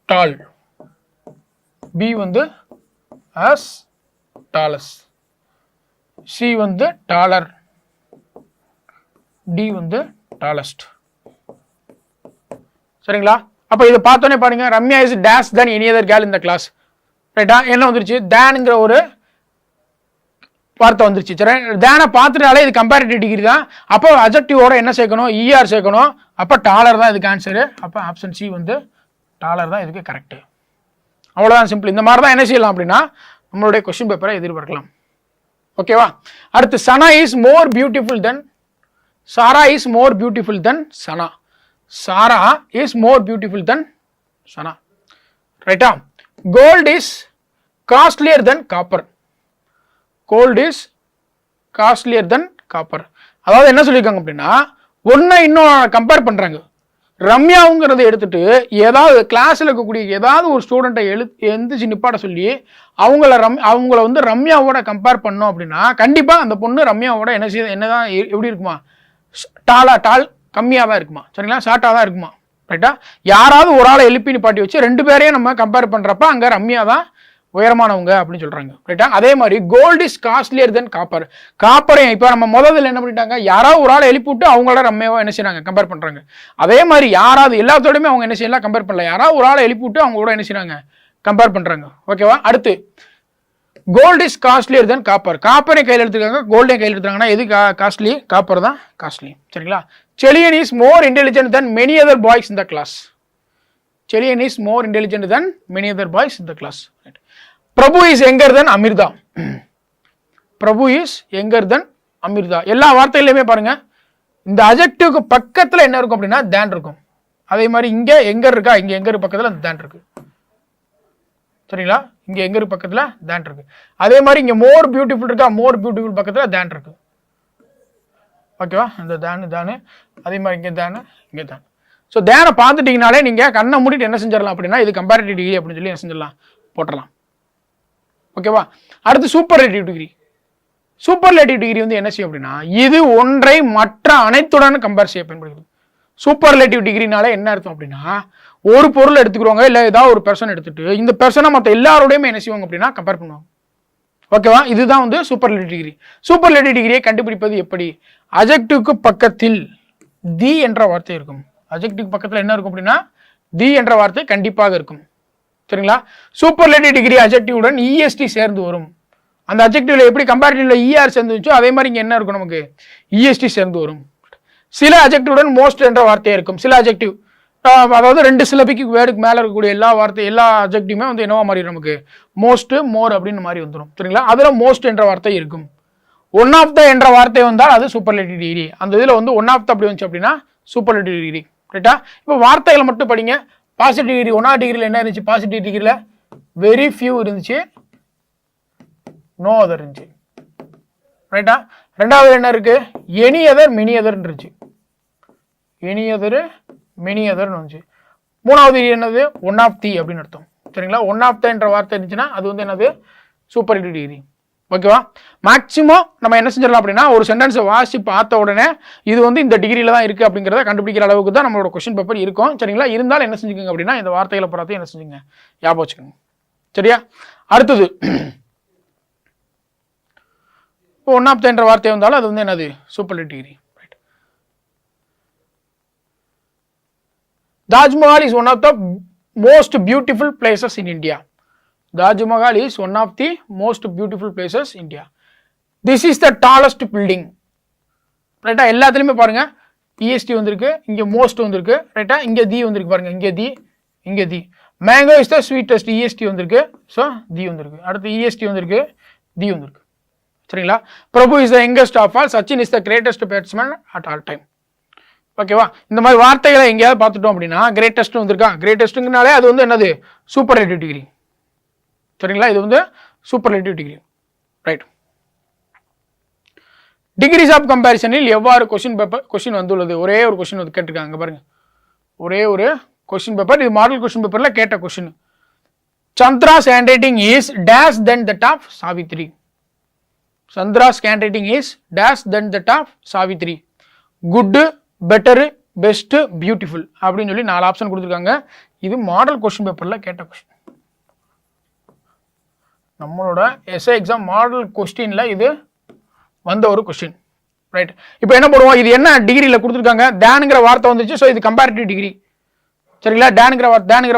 டால், பி வந்து as tallest, சி வந்து டாலர், டி வந்து டாலஸ்ட். சரிங்களா? அப்போ இதை பார்த்தோன்னே பாருங்க, Ramya is dash than any other girl இந்த கிளாஸ். ரைட்டா? என்ன வந்துருச்சு, தேனுங்கிற ஒரு வார்த்தை வந்துருச்சு. சரி, தேனை பார்த்துட்டாலே இது கம்பேரிட்டிவ் டிகிரி தான். அப்போ அஜெக்டிவோட என்ன சேர்க்கணும், இஆர் சேர்க்கணும். அப்போ டாலர் தான் இதுக்கு ஆன்சரு. அப்போ ஆப்ஷன் சி வந்து டாலர் தான் இதுக்கு கரெக்டு. அவ்வளோதான், சிம்பிள். இந்த மாதிரி தான் என்ன செய்யலாம் அப்படின்னா நம்மளுடைய கொஸ்டின் பேப்பரை எதிர்பார்க்கலாம். ஓகேவா? அடுத்து Sana is more beautiful than, Sara is more beautiful than Sana. Sara is more beautiful than Sana. ரைட்டா? Gold is costlier than copper. Gold is costlier than copper. அதாவது என்ன சொல்லியிருக்காங்க அப்படின்னா ஒன்றை இன்னும் கம்பேர் பண்ணுறாங்க. ரம்யாவுங்கிறத எடுத்துட்டு ஏதாவது கிளாஸில் இருக்கக்கூடிய ஏதாவது ஒரு ஸ்டூடெண்ட்டை எழுந்திச்சு நிப்பாட்ட சொல்லி அவங்கள வந்து ரம்யாவோட கம்பேர் பண்ணோம் அப்படின்னா கண்டிப்பாக அந்த பொண்ணு ரம்யாவோட என்னதான் எப்படி இருக்குமா, டால் கம்மியாக தான் இருக்குமா. சரிங்களா? ஷார்ட்டாக தான் இருக்குமா. ரைட்டா? யாராவது ஒரு ஆளை எழுப்பி நிப்பாட்டி வச்சு 2 பேரையும் நம்ம கம்பேர் பண்ணுறப்ப அங்கே ரம்யா தான் உயரமானவங்க அப்படின்னு சொல்றாங்க. ரைட்டா? அதே மாதிரி gold is costlier than copper. காப்பரை இப்போ நம்ம முதல்ல என்ன பண்ணிட்டாங்க, யாராவது ஒரு ஆளை எழுப்பி விட்டு அவங்களோட ரம்மையாக என்ன செய்யறாங்க, கம்பேர் பண்றாங்க. அதே மாதிரி யாராவது எல்லாத்தோடையுமே அவங்க என்ன செய்யலாம், கம்பேர் பண்ணல. யாராவது ஒரு ஆளை எழுப்பி விட்டு அவங்க கூட என்ன செய்யறாங்க, கம்பேர் பண்றாங்க. ஓகேவா? அடுத்து gold is costlier than copper. காப்பரை கையில் எடுத்துருக்காங்க, கோல்டையும் கையில் எடுத்துறாங்கன்னா எது காஸ்ட்லி? காப்பர் தான் காஸ்ட்லி. சரிங்களா? Selian is more intelligent than many other boys in the class. Selian is more intelligent than many other boys in the class. Prabhu is younger than Amrita. Prabhu is younger than Amrita. எல்லா வார்த்தையிலுமே பாருங்க, இந்த அஜெக்டிவ்க்கு பக்கத்துல என்ன இருக்கும் அப்படின்னா தேன் இருக்கும். அதே மாதிரி இங்க எங்கர் இருக்கா, இங்க எங்கர் பக்கத்துல தேன் இருக்கு. சரிங்களா? இங்க எங்கர் பக்கத்துல தேன் இருக்கு. அதே மாதிரி இங்க மோர் பியூட்டிஃபுல் இருக்கா, மோர் பியூட்டிஃபுல் பக்கத்துல தேன் இருக்கு. ஓகேவா? இந்த தேனு அதே மாதிரி இங்க தேனு, இங்க தேன். ஸோ தேனை பார்த்துட்டீங்கனாலே நீங்க கண்ணை மூடிட்டு என்ன செஞ்சிடலாம் அப்படின்னா இது கம்பேரிட்டிவ் டிகிரி அப்படின்னு சொல்லி என்ன செஞ்சிடலாம், போட்டுடலாம். ஓகேவா? அடுத்து சூப்பர்லேட்டிவ் டிகிரி. சூப்பர்லேட்டிவ் டிகிரி வந்து என்ன செய்யும் அப்படின்னா இது ஒன்றை மற்ற அனைத்துடன் கம்பேர் செய்ய பயன்படுகிறது. சூப்பர்லேட்டிவ் டிகிரினால என்ன அர்த்தம் அப்படின்னா ஒரு பொருள் எடுத்துக்கிறவங்க இல்லை ஏதாவது ஒரு பெர்சன் எடுத்துட்டு இந்த பெர்சனை மற்ற எல்லாரோடையுமே என்ன செய்வாங்க அப்படின்னா கம்பேர் பண்ணுவாங்க. ஓகேவா? இதுதான் வந்து சூப்பர்லேட்டிவ் டிகிரி. சூப்பர்லேட்டிவ் டிகிரியை கண்டுபிடிப்பது எப்படி? அஜெக்டிவ்க்கு பக்கத்தில் தி என்ற வார்த்தை இருக்கும். அஜெக்டிவ் பக்கத்தில் என்ன இருக்கும் அப்படின்னா தி என்ற வார்த்தை கண்டிப்பாக இருக்கும். சரிங்களா? சூப்பர்லேட்டிவ் டிகிரி அஜெக்டிவுடன் இஎஸ்டி சேர்ந்து வரும். அந்த அஜெக்டிவ்ல எப்படி கம்பேரிட்டிவ்ல இஆர் சேர்ந்து வச்சோ அதே மாதிரி இங்க என்ன இருக்கும், நமக்கு இஎஸ்டி சேர்ந்து வரும். சில அஜெக்டிவுடன் மோஸ்ட் என்ற வார்த்தை இருக்கும். சில அஜெக்டிவ் அதாவது 2 சிலபிக்கு வேர்டுக்கு மேல இருக்கக்கூடிய எல்லா வார்த்தை எல்லா அஜெக்டிவுமே வந்து என்னவா மாறி நமக்கு மோஸ்ட் மோர் அப்படின்னு மாதிரி வந்துடும். சரிங்களா? அதுல மோஸ்ட் என்ற வார்த்தை இருக்கும். ஒன் ஆஃப் த என்ற வார்த்தை வந்தால் அது சூப்பர்லேட்டிவ் டிகிரி. அந்த இதுல வந்து ஒன் ஆஃப் த அப்படி வந்துச்சு அப்படின்னா சூப்பர்லேட்டிவ் டிகிரி. ரைட்டா? இப்போ வார்த்தைகளை மட்டும் படிங்க. பாசிட்டிவ் டிகிரி 1வது டிகிரியில் என்ன இருந்துச்சு, பாசிட்டிவ் டிகிரியில் வெரி ஃபியூ இருந்துச்சு, நோ அதர் இருந்துச்சு. ரைட்டா? 2வது என்ன இருக்கு, எனி அதர் மெனி அதர் இருந்துச்சு. எனி அதர் மெனி அதர்னு வந்துச்சு. 3வது என்னது, ஒன் ஆஃப் தி அப்படின்னு அர்த்தம். சரிங்களா? ஒன் ஆஃப் த என்ற வார்த்தை இருந்துச்சுன்னா அது வந்து என்னது, சூப்பர்லேட்டிவ் டிகிரி. ஓகேவா? மேக்சிமம் நம்ம என்ன செஞ்சிடலாம் அப்படின்னா ஒரு சென்டென்ஸை வாசி பார்த்த உடனே இது வந்து இந்த டிகிரியில தான் இருக்கு அப்படிங்கிறத கண்டுபிடிக்கிற அளவுக்கு தான் நம்மளோட கொஸ்டின் பேப்பர் இருக்கும். சரிங்களா? இருந்தாலும் என்ன செஞ்சுக்கோங்க அப்படின்னா இந்த வார்த்தைகளை பார்த்து என்ன செஞ்சுங்க, ஞாபகம் வச்சுக்கோங்க. சரியா? அடுத்தது ஒன் ஆஃப் த என்ற வார்த்தை வந்தாலும் அது வந்து என்னது, superlative degree. Taj Mahal is one of the most beautiful places in India. Taj Mahal is one of the most beautiful places in India. This is the tallest building. ரைட்டா? எல்லாத்துலயுமே பாருங்க EST வந்திருக்கு, இங்க மோஸ்ட் வந்திருக்கு. ரைட்டா? இங்க தி வந்திருக்கு பாருங்க, இங்க தி, இங்க the. Mango is the sweetest, EST வந்திருக்கு, ஸோ தி வந்திருக்கு. அடுத்து EST வந்திருக்கு, தி வந்திருக்கு. சரிங்களா? Prabhu is the youngest of all, Sachin is the greatest batsman at all time. ஓகேவா? இந்த மாதிரி வார்த்தைகளை எங்கேயாவது பார்த்துட்டோம் அப்படின்னா கிரேட்டஸ்ட் வந்திருக்கா, கிரேட்டஸ்ட்னாலே அது வந்து என்னது, சூப்பர்லேட்டிவ் டிகிரி. சரிங்களா? இது வந்து superlative degree. Right. Degrees of கம்பேரிசனில் எவ்வாறு கொஸ்டின் வந்துள்ளது? ஒரே ஒரு கொஸ்டின் வந்து கேட்டிருக்காங்க பாருங்க. ஒரே ஒரு கொஸ்டின் பேப்பர், இது மாடல் கொஸ்டின் பேப்பர்ல கேட்ட question. Chandra's handwriting is dash than that of Savitri. Chandra's handwriting is dash than that of Savitri. Good, better, best, beautiful அப்படின்னு சொல்லி 4 ஆப்ஷன் கொடுத்துருக்காங்க. இது மாடல் கொஸ்டின் பேப்பர்ல கேட்ட கொஸ்டின். நம்மளோட எஸ்ஏ எக்ஸாம் மாடல் கொஸ்டின்ல இது வந்த ஒரு கொஸ்டின். ரைட்? இப்போ என்ன பண்ணுவோம், இது என்ன டிகிரியில் கொடுத்துருக்காங்க, டேனுங்கிற வார்த்தை வந்துச்சு, ஸோ இது கம்பேரிட்டிவ் டிகிரி. சரிங்களா? டேனுங்கிற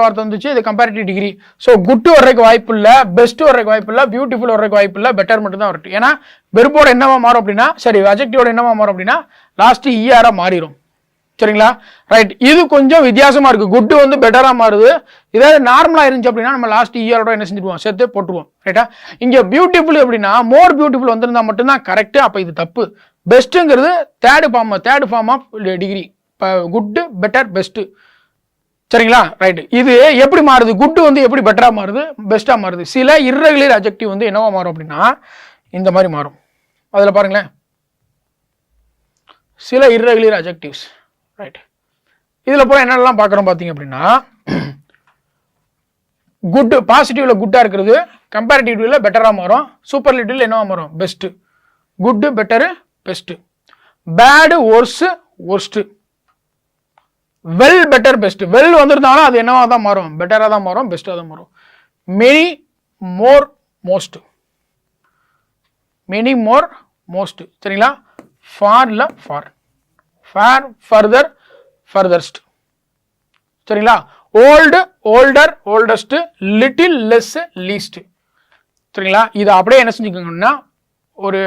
வார்த்தை வந்துச்சு, இது கம்பேரிட்டிவ் டிகிரி. ஸோ குட் வர்றதுக்கு வாய்ப்பு இல்லை, பெஸ்ட் வர்றதுக்கு வாய்ப்பு இல்லை, பியூட்டிஃபுல் வர்றதுக்கு வாய்ப்பு இல்லை, பெட்டர் மட்டும் தான் வரட்டும். ஏன்னா வெர்போட என்னவா மாறும் அப்படின்னா, சரி அஜெக்டிவோட என்னவா மாறும் அப்படின்னா லாஸ்ட் இஆரா மாறிடும். சரிங்களா? ரைட். இது கொஞ்சம் வித்தியாசமா இருக்கு. குட் வந்து பெட்டரா மாறுது. இதாவது நார்மலா இருந்துச்சு அப்படின்னா நம்ம லாஸ்ட் இயரோட என்ன செஞ்சுடுவோம், சேர்த்து போட்டுருவோம். ரைட்டா? இங்க பியூட்டிஃபுல் அப்படின்னா மோர் பியூட்டிஃபுல் வந்திருந்தா மட்டும்தான் கரெக்ட். அப்ப இது தப்பு. பெஸ்ட்ங்கிறது third form of degree. Good, better, best. சரிங்களா? ரைட். இது எப்படி மாறுது, குட் வந்து எப்படி பெட்டரா மாறுது, பெஸ்டா மாறுது. சில இர்ரெகுலர் அட்ஜெக்டிவ் வந்து என்னவா மாறும் அப்படின்னா இந்த மாதிரி மாறும். அதுல பாருங்களேன், சில இர்ரெகுலர் அட்ஜெக்டிவ்ஸ். ரைட். இதுல போல என்னெல்லாம் பார்க்குறோம் பார்த்தீங்க அப்படின்னா குட், பாசிட்டிவ்ல குட்டா இருக்கிறது கம்பேரிட்டிவ்ல பெட்டரா மாறும். சூப்பர்லேட்டிவ்ல என்னவா மாறும், best. Good, better, best. Bad, worse, worst. Well, better, best. Well வந்திருந்தாலும் அது என்னவா தான் மாறும், பெட்டரா தான் மாறும், பெஸ்டா தான் மாறும். Many, more most, many more most. சரிங்களா? ஃபார்ல ஃபார், ஃபார் ஃபர்தர் ஃபர்தர்ஸ்ட். சரிங்களா? Old older oldest, little less least. சரிங்களா? இதை அப்படியே என்ன செஞ்சுக்கோங்கன்னா ஒரு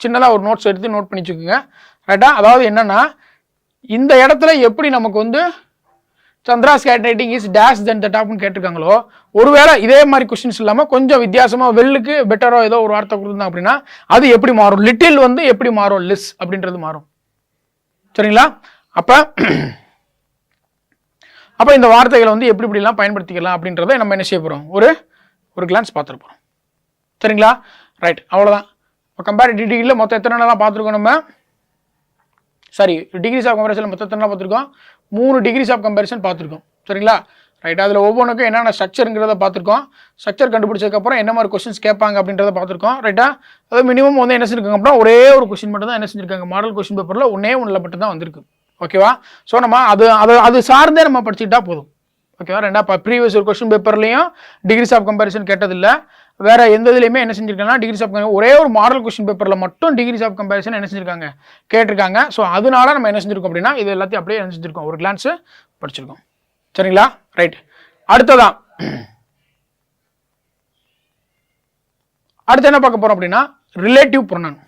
சின்னதாக ஒரு நோட்ஸ் எடுத்து நோட் பண்ணி வச்சுக்கோங்க. ரைட்டா? அதாவது என்னன்னா இந்த இடத்துல எப்படி நமக்கு வந்து Chandra's handwriting is dash than the டாப்னு கேட்டிருக்காங்களோ, ஒருவேளை இதே மாதிரி கொஸ்டின்ஸ் இல்லாமல் கொஞ்சம் வித்தியாசமாக வெல்லுக்கு பெட்டரோ ஏதோ ஒரு வார்த்தை கொடுத்துருந்தோம் அப்படின்னா அது எப்படி மாறும், லிட்டில் வந்து எப்படி மாறும், லெஸ் அப்படின்றது மாறும். சரிங்களா? அப்போ இந்த வார்த்தைகளை வந்து எப்படி இப்படிலாம் பயன்படுத்திக்கலாம் அப்படின்றத நம்ம என்ன செய்ய போகிறோம், ஒரு கிளான்ஸ் பார்த்துட்டு போகிறோம். சரிங்களா? ரைட், அவ்வளோதான். இப்போ கம்பேரிட்டிவ் டிகிரியில் மொத்தம் எத்தனை நாளாக பார்த்துருக்கோம் நம்ம, சாரி டிகிரிஸ் ஆஃப் கம்பேரிசன் மொத்தம் எத்தனை பார்த்துருக்கோம், 3 டிகிரிஸ் ஆஃப் கம்பேரிசன் பார்த்துருக்கோம். சரிங்களா? ரைட், அதில் ஒவ்வொன்றுக்கும் என்னென்ன ஸ்ட்ரக்சருங்கிறத பார்த்துருக்கோம். ஸ்ட்ரக்சர் கண்டுபிடிச்சதுக்கப்புறம் என்ன மாதிரி கொஸ்டின்ஸ் கேட்பாங்க அப்படின்றத பார்த்துருக்கோம். ரைட்டா? அது மினிமம் வந்து என்ன செஞ்சிருக்காங்க அப்படின்னா ஒரே ஒரு கொஸ்டின் மட்டும் தான் என்ன செஞ்சிருக்காங்க, மாடல் கொஸ்டின் பேப்பரில் ஒன்றில் மட்டும் தான் வந்திருக்கு. ஓகேவா? ஸோ நம்ம அது சார்ந்தே நம்ம படிச்சுக்கிட்டா போதும். ஓகேவா? ப்ரீவியஸ் ஒரு கொஸ்டின் பேப்பர்லையும் டிகிரிஸ் ஆஃப் கம்பேரிசன் கேட்டதில்லை. வேற எந்த இதுலையுமே என்ன செஞ்சிருக்காங்கன்னா டிகிரிஸ் ஆஃப் ஒரே ஒரு மாடல் கொஸ்டின் பேப்பரில் மட்டும் டிகிரிஸ் ஆஃப் கம்பேரிசன் என்ன செஞ்சிருக்காங்க, கேட்டிருக்காங்க. ஸோ அதனால நம்ம என்ன செஞ்சிருக்கோம் அப்படின்னா இது எல்லாத்தையும் அப்படியே என்ன செஞ்சிருக்கோம், ஒரு கிளான்ஸ் படிச்சிருக்கோம். சரிங்களா? ரைட், அடுத்து என்ன பார்க்க போறோம் அப்படின்னா ரிலேட்டிவ் ப்ரொனவுன்.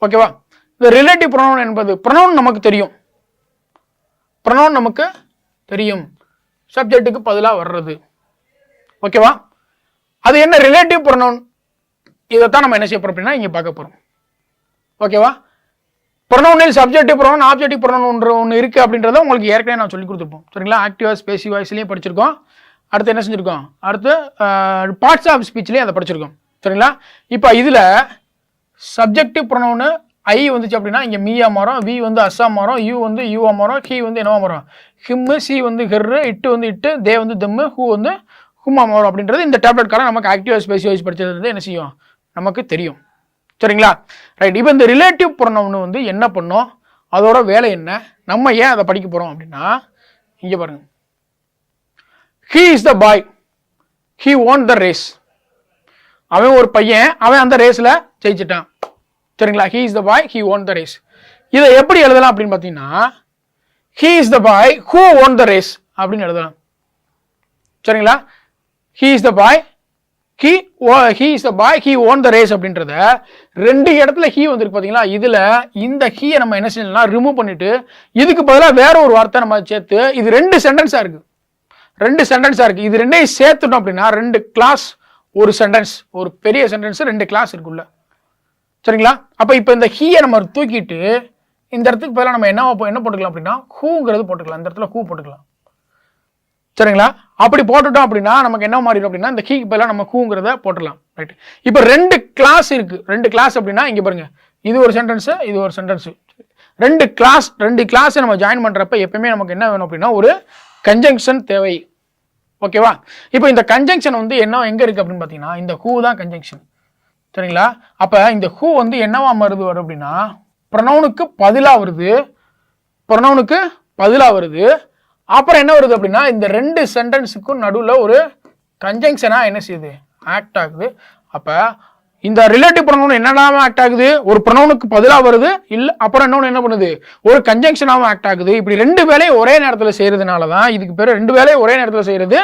ஓகேவா? இந்த ரிலேட்டிவ் ப்ரொனவுன் என்பது ப்ரொனவுன் நமக்கு தெரியும், சப்ஜெக்ட்டுக்கு பதிலாக வர்றது. ஓகேவா? அது என்ன ரிலேட்டிவ் ப்ரொனவுன், இதைத்தான் நம்ம என்ன செய்ய போறோம் அப்படின்னா இங்க பார்க்க போறோம். ஓகேவா? ப்ரொனவுனில் சப்ஜெக்டிவ் ப்ரொனவுன் ஆப்ஜெக்டிவ் ப்ரொனவுன் ஒன்று இருக்கு அப்படின்றத உங்களுக்கு ஏற்கனவே நான் சொல்லி கொடுத்துருப்போம். சரிங்களா? ஆக்டிவ் வாய்ஸ் பேசிவ் வாய்ஸ்லையும் படிச்சிருக்கோம். அடுத்து என்ன செஞ்சிருக்கோம், அடுத்து பார்ட்ஸ் ஆஃப் ஸ்பீச்லையும் அதை படிச்சிருக்கோம். சரிங்களா? இப்போ இதுல சப்ஜெக்டிவ் ப்ரொனவுன் ஐ வந்துச்சு அப்படின்னா இங்க மீயா மாறும், வி வந்து அஸ்ஸா மாறும், யூ வந்து யூவா மாறும், ஹி வந்து என்னவா மாறும், ஹிம்மு, சி வந்து ஹெர்ரு, இட்டு வந்து இட்டு, தே வந்து தெம்மு, ஹூ வந்து ஹுமா மாறும் அப்படின்றது இந்த டேப்லெட் காலம் நமக்கு ஆக்டிவ் ஸ்பேசிவ் வாய்ஸ் படிச்சது என்ன செய்யும், நமக்கு தெரியும். சரிங்களா? ரைட், இப்போ இந்த ரிலேட்டிவ் ப்ரொனவுன் வந்து என்ன பண்ணும், அதோட வேலை என்ன, நம்ம ஏன் அதை படிக்க போறோம் அப்படின்னா இங்க பாருங்க. He is the bye, he won the race. அவன் ஒரு பையன், அவன் அந்த ரேஸ்ல ஜெயிச்சிட்டான். சரிங்களா? he is the boy, he won the race. இதை எப்படி எழுதலாம் அப்படின்னு பார்த்தீங்கன்னா he is the boy who won the race அப்படின்னு எழுதலாம். சரிங்களா? he is the boy, he is the boy, he won the race அப்படின்றத ரெண்டு இடத்துல he வந்திருக்கு பார்த்தீங்களா, இதுல இந்த he நம்ம என்ன செய்யலாம், ரிமூவ் பண்ணிட்டு இதுக்கு பதிலாக வேற ஒரு வார்த்தை நம்ம சேர்த்து, இது ரெண்டு சென்டென்ஸா இருக்கு, இது ரெண்டையும் சேர்த்துட்டோம் அப்படின்னா ரெண்டு கிளாஸ் ஒரு சென்டென்ஸ், ஒரு பெரிய சென்டென்ஸ், ரெண்டு கிளாஸ் இருக்குள்ள. சரிங்களா? அப்ப இப்ப இந்த ஹீயை நம்ம தூக்கிட்டு இந்த இடத்துக்கு பதிலாக நம்ம என்ன போட்டுக்கலாம் அப்படின்னா ஹூங்கிறது போட்டுக்கலாம், இந்த இடத்துல ஹூ போட்டுக்கலாம். சரிங்களா? அப்படி போட்டுட்டோம் அப்படின்னா நமக்கு என்ன மாறிடும் அப்படின்னா இந்த ஹீக்கு பதிலாக நம்ம ஹூங்கிறத போட்டுடலாம். ரைட், இப்ப ரெண்டு கிளாஸ் இருக்கு, ரெண்டு கிளாஸ் அப்படின்னா இங்க பாருங்க, இது ஒரு சென்டென்ஸ், இது ஒரு சென்டென்ஸ், ரெண்டு கிளாஸ் நம்ம ஜாயின் பண்றப்ப எப்பயுமே நமக்கு என்ன வேணும் அப்படின்னா ஒரு கன்ஜங்ஷன் தேவை. ஓகேவா? இப்போ இந்த கன்ஜங்ஷன் வந்து எங்க இருக்கு அப்படின்னு பாத்தீங்கன்னா இந்த ஹூ தான் கன்ஜங்ஷன். சரிங்களா? அப்ப இந்த ஹூ வந்து என்னவா வரும் அப்படின்னா ப்ரொனவுனுக்கு பதிலா வருது, அப்புறம் என்ன வருது அப்படின்னா இந்த ரெண்டு சென்டென்ஸுக்கும் நடுவுல ஒரு கன்ஜங்ஷனா என்ன செய்யுது, ஆக்ட் ஆகுது. அப்ப இந்த ரிலேட்டிவ் ப்ரொனவுன் என்னடாம ஆக்ட் ஆகுது, ஒரு ப்ரொனவுனுக்கு பதிலா வருது, இல்ல அப்புறம் இன்னொன்னு என்ன பண்ணுது, ஒரு கன்ஜங்ஷனாவும் ஆக்ட் ஆகுது. இப்படி ரெண்டு வேலையும் ஒரே நேரத்தில் செய்யறதுனாலதான் இதுக்கு பேரு ரெண்டு வேலையும் ஒரே நேரத்தில் செய்யறது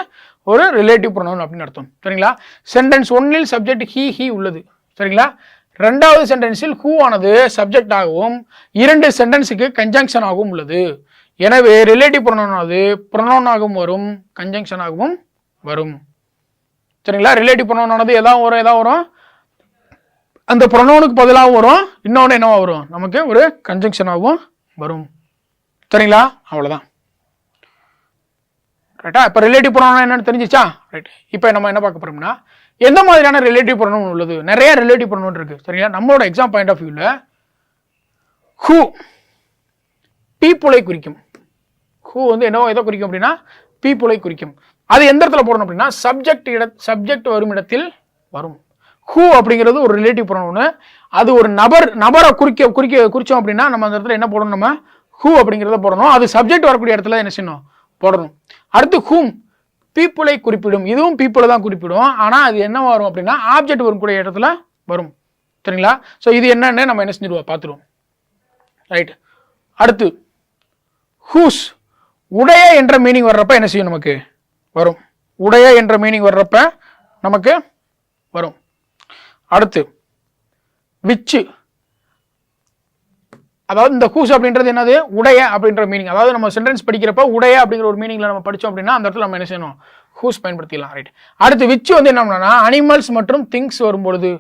ஒரு ரிலேட்டிவ் ப்ரொனவுன் அப்படின்னு அர்த்தம். சரிங்களா? சென்டென்ஸ் ஒன்னில் சப்ஜெக்ட் ஹி உள்ளது. சரிங்களா? ரெண்டாவது சென்டென்ஸில் ஹூ ஆனது சப்ஜெக்ட் ஆகவும் இரண்டு சென்டென்ஸுக்கு கன்ஜங்ஷன் ஆகவும் உள்ளது. எனவே ரிலேட்டிவ் ப்ரொனவுன் ஆனது ப்ரொனவுன் ஆகவும் வரும், கன்ஜங்ஷன் ஆகவும் வரும். சரிங்களா? ரிலேட்டிவ் ப்ரொனவுன் ஆனது எதாவது வரும், அந்த ப்ரொனவுனுக்கு பதிலாகவும் வரும், இன்னொன்று என்னவா வரும், நமக்கு ஒரு கன்ஜங்ஷனாகவும் வரும். சரிங்களா? அவ்வளவுதான். ரைட்டா? இப்போ ரிலேட்டிவ் ப்ரொனவுன் என்னன்னு தெரிஞ்சிச்சா? ரைட், இப்போ நம்ம என்ன பார்க்க போறோம்னா எந்த மாதிரியான ரிலேட்டிவ் ப்ரொனவுன் உள்ளது, நிறைய ரிலேட்டிவ் ப்ரொனவுன் இருக்கு. சரிங்களா? நம்மளோட எக்ஸாம் பாயிண்ட் ஆஃப் வியூல ஹூ பீப்புளை குறிக்கும். ஹூ வந்து எதை குறிக்கும் அப்படின்னா பீப்புளை குறிக்கும். அது எந்த இடத்துல போடணும் அப்படின்னா சப்ஜெக்ட் வரும் இடத்தில் வரும். ஹூ அப்படிங்கிறது ஒரு ரிலேட்டிவ் ப்ரொனவுன், அது ஒரு நபரை குறிச்சோம் அப்படின்னா நம்ம அந்த இடத்துல என்ன போடணும், நம்ம ஹூ அப்படிங்கிறத போடணும். அது சப்ஜெக்ட் வரக்கூடிய இடத்துல என்ன செய்யணும், போடணும். அடுத்து ஹூம், பீப்புளை குறிப்பிடும். இதுவும் பீப்புளை தான் குறிப்பிடும். ஆனால் அது என்ன வரும் அப்படின்னா ஆப்ஜெக்ட் வரக்கூடிய இடத்துல வரும். சரிங்களா? ஸோ இது என்னன்னு நம்ம என்ன செஞ்சிருவோம் பார்த்துருவோம். ரைட். அடுத்து ஹூஸ், உடைய என்ற மீனிங் வர்றப்ப என்ன செய்யும் நமக்கு வரும். உடைய என்ற மீனிங் வர்றப்ப நமக்கு வரும். அடுத்து விச்சு, அதாவது இந்த ஹூஸ் அப்படின்றது என்னது உடைய அப்படின்ற மீனிங். அதாவது நம்ம சென்டென்ஸ் படிக்கிறப்ப உடைய அப்படிங்கிற ஒரு மீனிங்ல நம்ம படிச்சோம் அப்படின்னா அந்த இடத்துல நம்ம என்ன செய்யணும் ஹூஸ் பயன்படுத்திக்கலாம். ரைட். அடுத்து விச்சு வந்து என்ன அனிமல்ஸ் மற்றும் திங்ஸ் வரும்பொழுது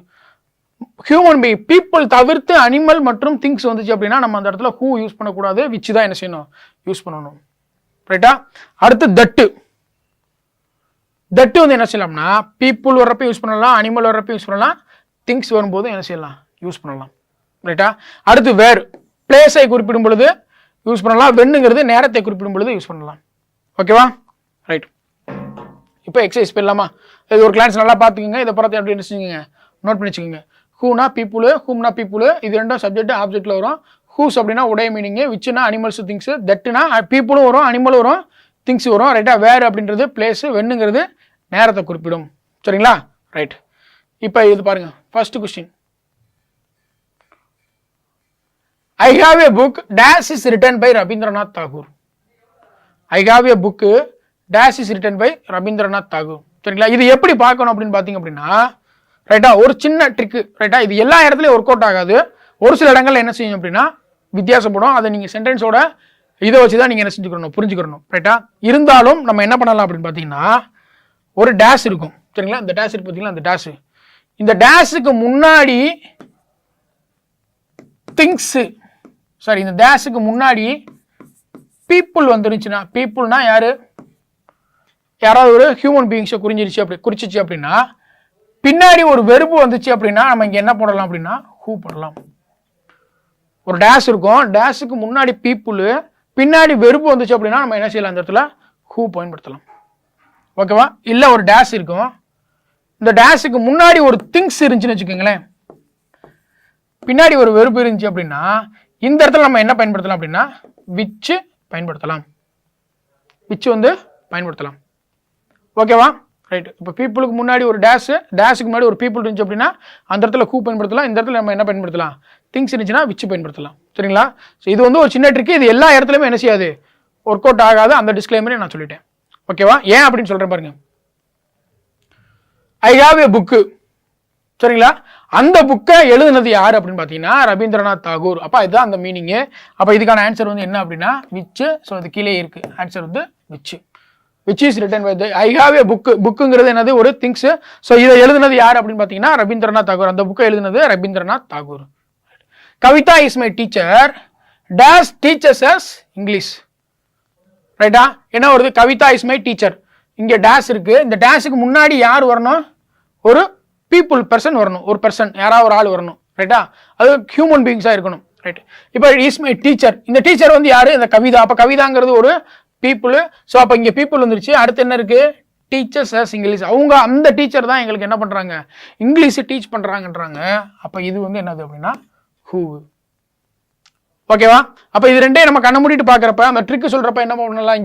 ஹியூமன் பீயிங் பீப்புள் தவிர்த்து அனிமல் மற்றும் திங்ஸ் வந்துச்சு அப்படின்னா நம்ம அந்த இடத்துல ஹூ யூஸ் பண்ணக்கூடாது, விச்சு தான் என்ன செய்யணும் யூஸ் பண்ணணும். ரைட்டா? அடுத்து தட்டு, தட்டு வந்து என்ன செய்யலாம்னா பீப்புள் வர்றப்ப யூஸ் பண்ணலாம், அனிமல் வர்றப்ப யூஸ் பண்ணலாம், திங்ஸ் வரும்போது என்ன செய்யலாம் யூஸ் பண்ணலாம். ரைட்டா? அடுத்து வேர், பிளேஸை குறிப்பிடும் பொழுது யூஸ் பண்ணலாம், வெண்ணுங்கிறது நேரத்தை குறிப்பிடும் பொழுது யூஸ் பண்ணலாம். ஓகேவா? ரைட். இப்போ எக்ஸசைஸ் பண்ணலாமா? இது ஒரு கிளாஸ் நல்லா பார்த்துக்கோங்க. இதை பார்த்து எப்படி வச்சுக்கோங்க நோட் பண்ணி வச்சுக்கோங்க. ஹூனா பீப்புள், ஹூம்னா பீப்புள், இது ரெண்டும் சப்ஜெக்ட் ஆப்ஜெக்ட்ல வரும். ஹூஸ் அப்படின்னா உடைய மீனிங், விச்சுனா அனிமல்ஸ் திங்ஸ், தட்டுனா பீப்புளும் வரும், அனிமலும் வரும், திங்ஸ் வரும். ரைட்டா? வேர் அப்படின்றது பிளேஸ், வெண்ணுங்கிறது நேரத்தை குறிப்பிடும். சரிங்களா? ரைட். இப்போ இது பாருங்க first question. I have a book dash is written by Rabindranath Tagore. I have a book dash is written by Rabindranath Tagore. சரிங்களா? இது எப்படி பார்க்கணும் அப்படின்னு பார்த்தீங்க அப்படின்னா ரைட்டா ஒரு சின்ன ட்ரிக்கு. ரைட்டா? இது எல்லா இடத்துலையும் ஒர்க் அவுட் ஆகாது. ஒரு சில இடங்கள்ல என்ன செய்யும் அப்படின்னா வித்தியாசப்படும். அதை நீங்கள் சென்டென்ஸோட இதை வச்சு தான் நீங்கள் என்ன செஞ்சுக்கணும் புரிஞ்சுக்கணும். ரைட்டா? இருந்தாலும் நம்ம என்ன பண்ணலாம் அப்படின்னு பார்த்தீங்கன்னா ஒரு டேஷ் இருக்கும். சரிங்களா? இந்த டேஷ் இருக்கு பார்த்தீங்களா? இந்த டேஷ், இந்த டேஷுக்கு முன்னாடி திங்ஸ், சாரி இந்த டேஷுக்கு முன்னாடி பீப்புள் வந்துருச்சுன்னா, பீப்புள்னா யாரு யாராவது ஒரு ஹியூமன் பீயிங்ஸை குறிச்சிச்சு அப்படின்னா பின்னாடி ஒரு வெறுப்பு வந்துச்சு அப்படின்னா நம்ம இங்க என்ன போடலாம் அப்படின்னா ஹூ போடலாம். ஒரு டேஷ் இருக்கும், டேஷுக்கு முன்னாடி பீப்புள், பின்னாடி வெறுப்பு வந்துச்சு அப்படின்னா நம்ம என்ன செய்யலாம் அந்த இடத்துல ஹூ பயன்படுத்தலாம். ஓகேவா? இல்ல ஒரு டேஷ் இருக்கும், இந்த டேஷுக்கு முன்னாடி ஒரு திங்ஸ் இருந்துச்சுன்னு வச்சுக்கோங்களேன், பின்னாடி ஒரு வெறுப்பு இருந்துச்சு அப்படின்னா இந்த இடத்துல நம்ம என்ன பயன்படுத்தலாம் அப்படின்னா விச்சு பயன்படுத்தலாம். விச்சு வந்து பயன்படுத்தலாம். ஓகேவா? ரைட். இப்போ பீப்புளுக்கு முன்னாடி ஒரு டேஷுக்கு முன்னாடி ஒரு பீப்புள் இருந்துச்சு அப்படின்னா அந்த இடத்துல ஹூ பயன்படுத்தலாம். இந்த இடத்துல நம்ம என்ன பயன்படுத்தலாம் திங்ஸ் இருந்துச்சுன்னா விச்சு பயன்படுத்தலாம். சரிங்களா? ஸோ இது வந்து ஒரு சின்ன ட்ரிக். இது எல்லா இடத்துலையுமே என்ன செய்யாது ஒர்க் அவுட் ஆகாது. அந்த டிஸ்க்ளைமரே நான் சொல்லிட்டேன். ஓகேவா? ஏன் அப்படின்னு சொல்றேன் பாருங்க. ஐ ஹாவ் ஏ புக்கு. சரிங்களா? அந்த புக்கை எழுதுனது யாரு அப்படின்னு பார்த்தீங்கன்னா ரவீந்திரநாத் தாகூர். அப்போ இதுதான் அந்த மீனிங். அப்போ இதுக்கான ஆன்சர் வந்து என்ன அப்படின்னா விச்சு. ஸோ அது கீழே இருக்கு. ஆன்சர் வந்து which. Which is written by I have a book. புக்குங்கிறது என்னது ஒரு திங்ஸ். ஸோ இதை எழுதுனது யார் அப்படின்னு பார்த்தீங்கன்னா ரவீந்திரநாத் தாகூர். அந்த புக்கை எழுதுனது Rabindranath Tagore. Kavitha is my teacher dash teachers as English. ரைட்டா? என்ன வருது? Kavitha is my teacher. இங்க டேஷ் இருக்கு. இந்த டேஷுக்கு முன்னாடி யார் வரணும்? ஒரு பீப்புள் பர்சன் வரணும். ஒரு பர்சன் யாராவது ஒரு ஆள் வரணும். ரைட்டா? அது ஹியூமன் பீயிங்ஸா இருக்கணும். ரைட். இப்போ இஸ் மை டீச்சர். இந்த டீச்சர் வந்து யாரு? இந்த கவிதா. அப்ப கவிதாங்கிறது ஒரு பீப்புள். ஸோ அப்போ இங்கே பீப்புள் வந்துருச்சு. அடுத்து என்ன இருக்கு? Teachers as English. அவங்க அந்த டீச்சர் தான் எங்களுக்கு என்ன பண்றாங்க இங்கிலீஷ் டீச் பண்றாங்கன்றாங்க. அப்போ இது வந்து என்னது அப்படின்னா ஹூ. ஓகேவா? அப்போ இது ரெண்டே நம்ம கண்ண மூடிட்டு பார்க்குறப்ப அந்த ட்ரிக் சொல்றப்ப என்ன பண்ணலாம்?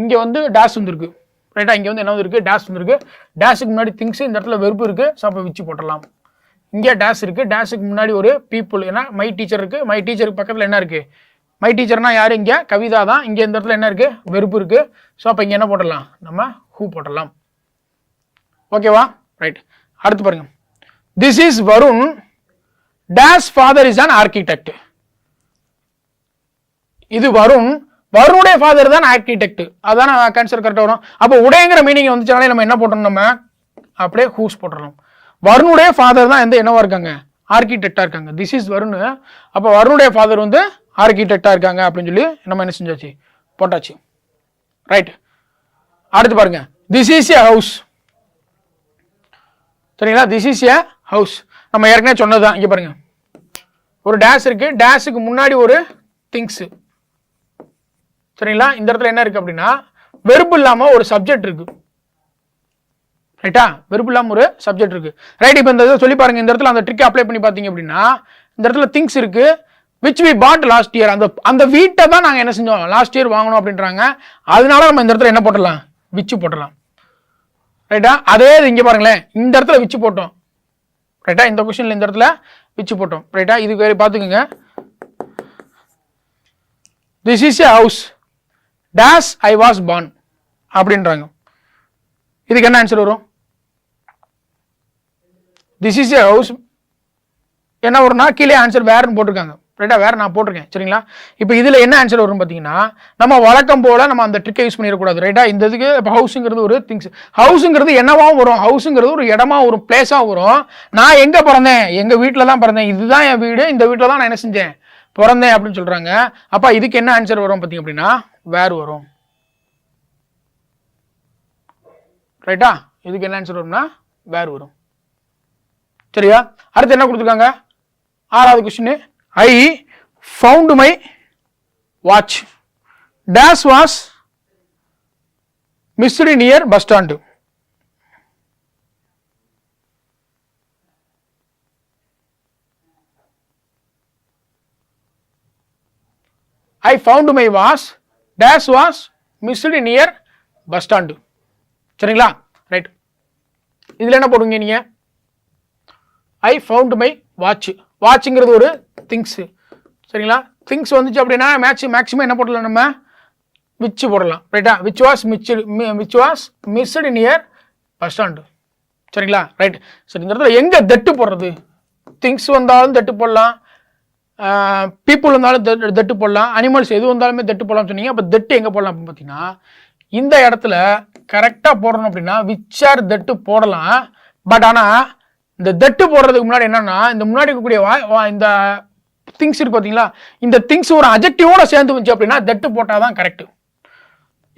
இங்கே வந்து டேஷ் வந்துருக்கு. ரைட்டா? இங்கே வந்து என்ன இருக்கு? டேஷ் வந்துருக்கு. டேஷுக்கு முன்னாடி திங்ஸ், இந்த இடத்துல வெறுப்பு இருக்கு. ஸோ அப்போ விச்சு போட்டலாம். இங்கே டேஷ் இருக்கு. டேஷுக்கு முன்னாடி ஒரு பீப்புள், ஏன்னா மை டீச்சர் இருக்கு. மை டீச்சருக்கு பக்கத்தில் என்ன இருக்கு? மை டீச்சர்னா யாரு? இங்கே கவிதா தான். இங்கே இந்த இடத்துல என்ன இருக்கு? வெறுப்பு இருக்கு. ஸோ அப்போ இங்கே என்ன போடலாம்? நம்ம ஹூ போடலாம். ஓகேவா? ரைட். அடுத்து பாருங்க. This is Varun dash father is an architect. இது வருண், வருணுடைய ஃபாதர் தான் ஆர்கிடெக்ட். அதான் ஆன்சர் கரெக்டாக வரும். அப்போ உடையங்கிற மீனிங் வந்துச்சுனாலே நம்ம என்ன போட்டோம்? நம்ம அப்படியே ஹூஸ் போட்டுடலாம். வருணுடைய ஃபாதர் தான் என்னவா இருக்காங்க? ஆர்கிடெக்டா இருக்காங்க. This is Varun. அப்போ வருணுடைய ஃபாதர் வந்து ஆர்கிடெக்டா இருக்காங்க அப்படின்னு சொல்லி நம்ம என்ன செஞ்சாச்சு? போட்டாச்சு. ரைட். அடுத்து பாருங்க. This is a house. சரிங்களா? This is a house. நம்ம ஏற்கனவே சொன்னதுதான். இங்க பாருங்க, ஒரு டேஷ் இருக்கு. டேஷுக்கு முன்னாடி ஒரு திங்ஸ். சரிங்களா? இந்த இடத்துல என்ன இருக்கு அப்படின்னா வெறுப்பு இல்லாம ஒரு சப்ஜெக்ட் இருக்கு. ரைட்டா? வெறுப்பு இல்லாம ஒரு சப்ஜெக்ட் இருக்கு. ரைட். இப்போ இந்த இதை சொல்லி பாருங்க. இந்த இடத்துல அந்த ட்ரிக் அப்ளை பண்ணி பார்த்தீங்க அப்படின்னா இந்த இடத்துல திங்ஸ் இருக்கு. which we bought last year. அந்த வீட்டை தான் நாங்கள் என்ன செஞ்சோம்? லாஸ்ட் இயர் வாங்கணும் அப்படின்றாங்க. அதனால நம்ம இந்த இடத்துல என்ன போட்டலாம்? விச்சு போட்டலாம். ரைட்டா? அதே இங்கே பாருங்களேன், இந்த இடத்துல விச்சு போட்டோம். ரைட்டா? இந்த கொஸ்டின்ல இந்த இடத்துல விச்சு போட்டோம். ரைட்டா? இதுக்கு வேறு பார்த்துக்குங்க. This is a house dash I was born அப்படின்றாங்க. இதுக்கு என்ன ஆன்சர் வரும்? திஸ் இஸ் எ ஹவுஸ் என்ன வரும்னா கீழே ஆன்சர் வேறுன்னு போட்டிருக்காங்க. ரைட்டா? வேற நான் போட்டிருக்கேன். சரிங்களா? இப்போ இதில் என்ன ஆன்சர் வரும் பார்த்தீங்கன்னா, நம்ம வழக்கம் போல நம்ம அந்த ட்ரிக்கை யூஸ் பண்ணிடக்கூடாது. ரைட்டா? இந்த இதுக்கு இப்போ ஹவுஸுங்கிறது ஒரு திங்ஸ், ஹவுஸுங்கிறது என்னவாகவும் வரும், ஹவுஸுங்கிறது ஒரு இடமா ஒரு பிளேஸாக வரும். நான் எங்கே பிறந்தேன்? எங்கள் வீட்டில் தான் பிறந்தேன், இதுதான் என் வீடு, இந்த வீட்டில் தான் நான் என்ன செஞ்சேன், பிறந்தேன் அப்படின்னு சொல்கிறாங்க. அப்போ இதுக்கு என்ன ஆன்சர் வரும் பார்த்தீங்க அப்படின்னா வேறு வரும். ரைட்டா? இதுக்கு என்ன ஆன்சர் வரும்னா வேறு வரும். சரியா? அடுத்து என்ன கொடுத்துருக்காங்க? 6வது question. I found my watch dash was missed near bus stand. I found my watch dash was missed near bus stand. சரிங்களா? ரைட். இதில் என்ன போடுவீங்க நீங்க? I found my watch. வாட்சுங்கிறது ஒரு திங்ஸு. சரிங்களா? திங்ஸ் வந்துச்சு அப்படின்னா மேக்ஸிமம் என்ன போடலாம், நம்ம விச்சு போடலாம். ரைட்டா? Which was missed near bus stand. சரிங்களா? ரைட். சரி, இந்த இடத்துல எங்கே தட்டு போடுறது? திங்ஸ் வந்தாலும் தட்டு போடலாம், பீப்புள் வந்தாலும் தட்டு போடலாம், அனிமல்ஸ் எது வந்தாலுமே தட்டு போடலாம்னு சொன்னீங்க. அப்போ தட்டு எங்கே போடலாம் அப்படின்னு பார்த்தீங்கன்னா, இந்த இடத்துல கரெக்டாக போடணும் அப்படின்னா விச் ஆர் தட்டு போடலாம். பட் ஆனால் இந்த தட்டு போடுறதுக்கு முன்னாடி என்னன்னா, இந்த முன்னாடி இருக்கக்கூடிய இந்த திங்ஸ் இருக்கு பார்த்தீங்களா, இந்த திங்ஸ் ஒரு அஜெக்டிவோட சேர்ந்து வந்துச்சு அப்படின்னா தட்டு போட்டால் தான் கரெக்ட்.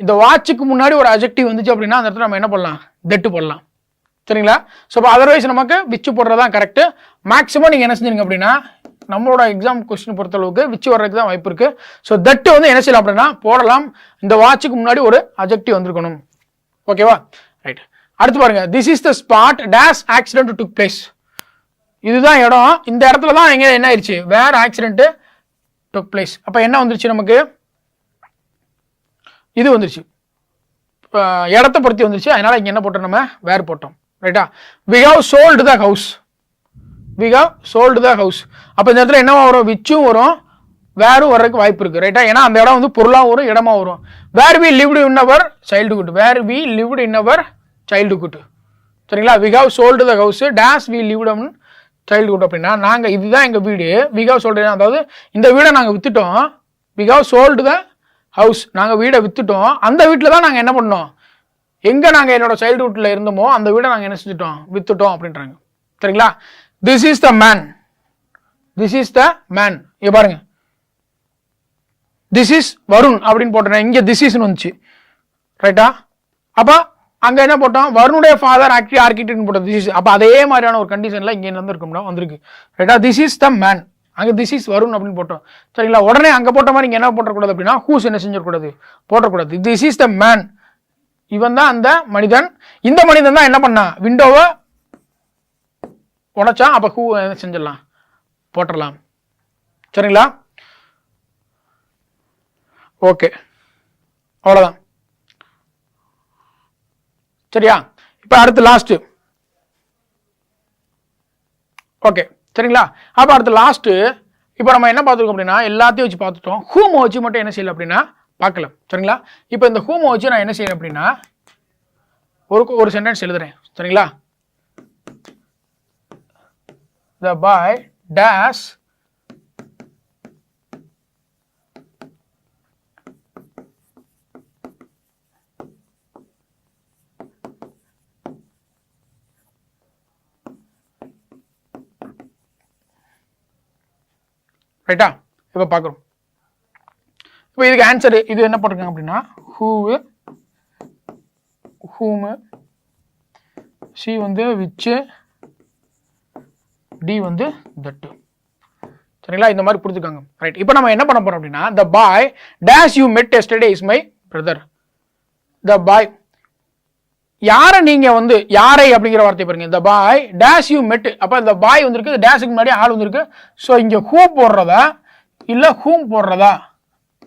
இந்த வாட்சுக்கு முன்னாடி ஒரு அஜெக்டிவ் வந்துச்சு அப்படின்னா அந்த இடத்துல நம்ம என்ன பண்ணலாம், தட்டு போடலாம். சரிங்களா? ஸோ இப்போ அதர்வைஸ் நமக்கு விச்சு போடுறது தான் கரெக்ட். மேக்ஸிமம் நீங்கள் என்ன செஞ்சீங்க அப்படின்னா, நம்மளோட எக்ஸாம் கொஸ்டின் பொறுத்தளவுக்கு விச்சு வர்றதுக்கு தான் வாய்ப்பு இருக்கு. ஸோ தட்டு வந்து என்ன செய்யலாம் அப்படின்னா போடலாம். இந்த வாட்சுக்கு முன்னாடி ஒரு அஜெக்டிவ் வந்திருக்கணும். ஓகேவா? ரைட். அடுத்து பாருங்க, this is the spot dash accident took place. இதுதான் இடம், இந்த இடத்துல தான் எங்க என்ன ஆயிடுச்சு, வேற ஆக்சிடென்ட் டுக் பிளேஸ். அப்ப என்ன வந்துருச்சு நமக்கு, இது வந்துருச்சு, இடத்தை பொறுத்து வந்துருச்சு. அதனால இங்க என்ன போட்டோம், நம்ம வேர் போட்டோம். ரைட்டா? We have sold the house. We have sold the house. அப்ப இந்த இடத்துல என்னவா வரும், விச்சும் வரும், வேரும் வர்றதுக்கு வாய்ப்பு இருக்கு. ரைட்டா? ஏன்னா அந்த இடம் வந்து பொருளா வரும், இடமா வரும். Where we lived in our childhood. Where we lived in our childhood. சரிங்களா? We have sold the house dash we lived in childhood. அப்படின்னா நாங்க இதுதான் எங்க வீடு. வி ஹவ் சோல்டு, அதாவது இந்த வீடை நாங்க வித்துட்டோம். We have sold the house, நாங்க வீடை வித்துட்டோம். அந்த வீட்டில் தான் நாங்க என்ன பண்ணோம், எங்க நாங்க என்னோட சைல்டுஹுட்ல இருந்தோமோ அந்த வீடை நாங்க என்ன செஞ்சுட்டோம், வித்துட்டோம் அப்படின்றாங்க. சரிங்களா? This is the man. This is the man. இங்க பாருங்க, திஸ் இஸ் வருண் அப்படின்னு போட்டேன், இங்க திஸ் இஸ் வந்துச்சு. ரைட்டா? அப்ப அங்க என்ன போட்டோம், வருணுடைய ஃபாதர் ஆர்கிடெக்ட் போட்டோம். This is. அப்ப அதே மாதிரியான ஒரு கண்டிஷன்ல இங்க வந்திருக்கும், வந்திருக்கு. ரைட்டா? திஸ் இஸ் த மேன், அங்க திஸ் இஸ் வருண் அப்படின்னு போட்டோம். சரிங்களா? உடனே அங்க போட்ட மாதிரி இங்க என்ன போட்டக்கூடாது அப்படின்னா ஹூஸ் என்ன செஞ்சிடக்கூடாது, போட்டக்கூடாது. திஸ் இஸ் த மேன், இவன் தான் அந்த மனிதன். இந்த மனிதன் தான் என்ன பண்ணா, விண்டோவை உடைச்சான். அப்ப ஹூ என்ன செஞ்சிடலாம், போட்டுடலாம். சரிங்களா? ஓகே, அவ்வளவுதான். சரியா? இப்ப அடுத்து லாஸ்ட். ஓகே, சரிங்களா? அப்ப அடுத்து லாஸ்ட். இப்ப நம்ம என்ன பார்த்துருக்கோம் அப்படின்னா எல்லாத்தையும் வச்சு பார்த்துட்டோம். ஹூம் வச்சு மட்டும் என்ன செய்யல அப்படின்னா பார்க்கலாம். சரிங்களா? இப்ப இந்த ஹூம் வச்சு நான் என்ன செய்யறேன் அப்படின்னா ஒரு சென்டென்ஸ் எழுதுறேன். சரிங்களா? The boy dash ரைட்டா? இப்ப பார்க்குறோம். இப்போ இதுக்கு ஆன்சர் இது என்ன போட்டிருக்காங்க அப்படின்னா ஹூம், சி வந்து விச், டி வந்து தட். சரிங்களா? இந்த மாதிரி கொடுத்துருக்காங்க. ரைட். இப்போ நம்ம என்ன பண்ண போறோம் அப்படின்னா the boy dash you met yesterday is my brother. the boy, யாரை நீங்க வந்து யாரை அப்படிங்கிற வார்த்தை பாருங்க. the boy dash you met. அப்ப இந்த பாய் வந்திருக்கு, டேஷுக்கு முன்னாடி ஆள் வந்திருக்கு. ஸோ இங்க ஹூ போடுறதா இல்ல ஹூம் போடுறதா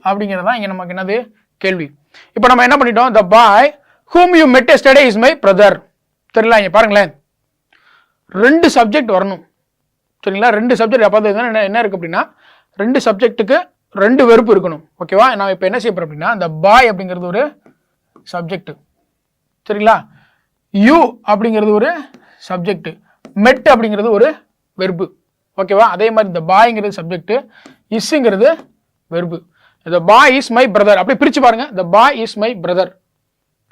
அப்படிங்கிறதா இங்க நமக்கு என்னது கேள்வி. இப்போ நம்ம என்ன பண்ணிட்டோம், the boy whom you met yesterday is my brother. சரிங்களா? இங்கே பாருங்களேன், 2 சப்ஜெக்ட் வரணும். சரிங்களா? 2 சப்ஜெக்ட் அப்போ என்ன இருக்குது அப்படின்னா 2 சப்ஜெக்ட்டுக்கு 2 வெறுப்பு இருக்கணும். ஓகேவா? நான் இப்போ என்ன செய்ய போகிறேன் அப்படின்னா இந்த பாய் அப்படிங்கிறது ஒரு சப்ஜெக்ட். சரிங்களா? யூ அப்படிங்கிறது ஒரு சப்ஜெக்ட், மெட் அப்படிங்கிறது ஒரு வெறுப்பு. ஓகேவா? அதே மாதிரி இந்த பாய்ங்கிறது சப்ஜெக்ட், இஸ்ங்கிறது வெறுப்பு. இந்த பாய் இஸ் மை பிரதர் அப்படி பிரிச்சு பாருங்க. இந்த பாய் இஸ் மை பிரதர்.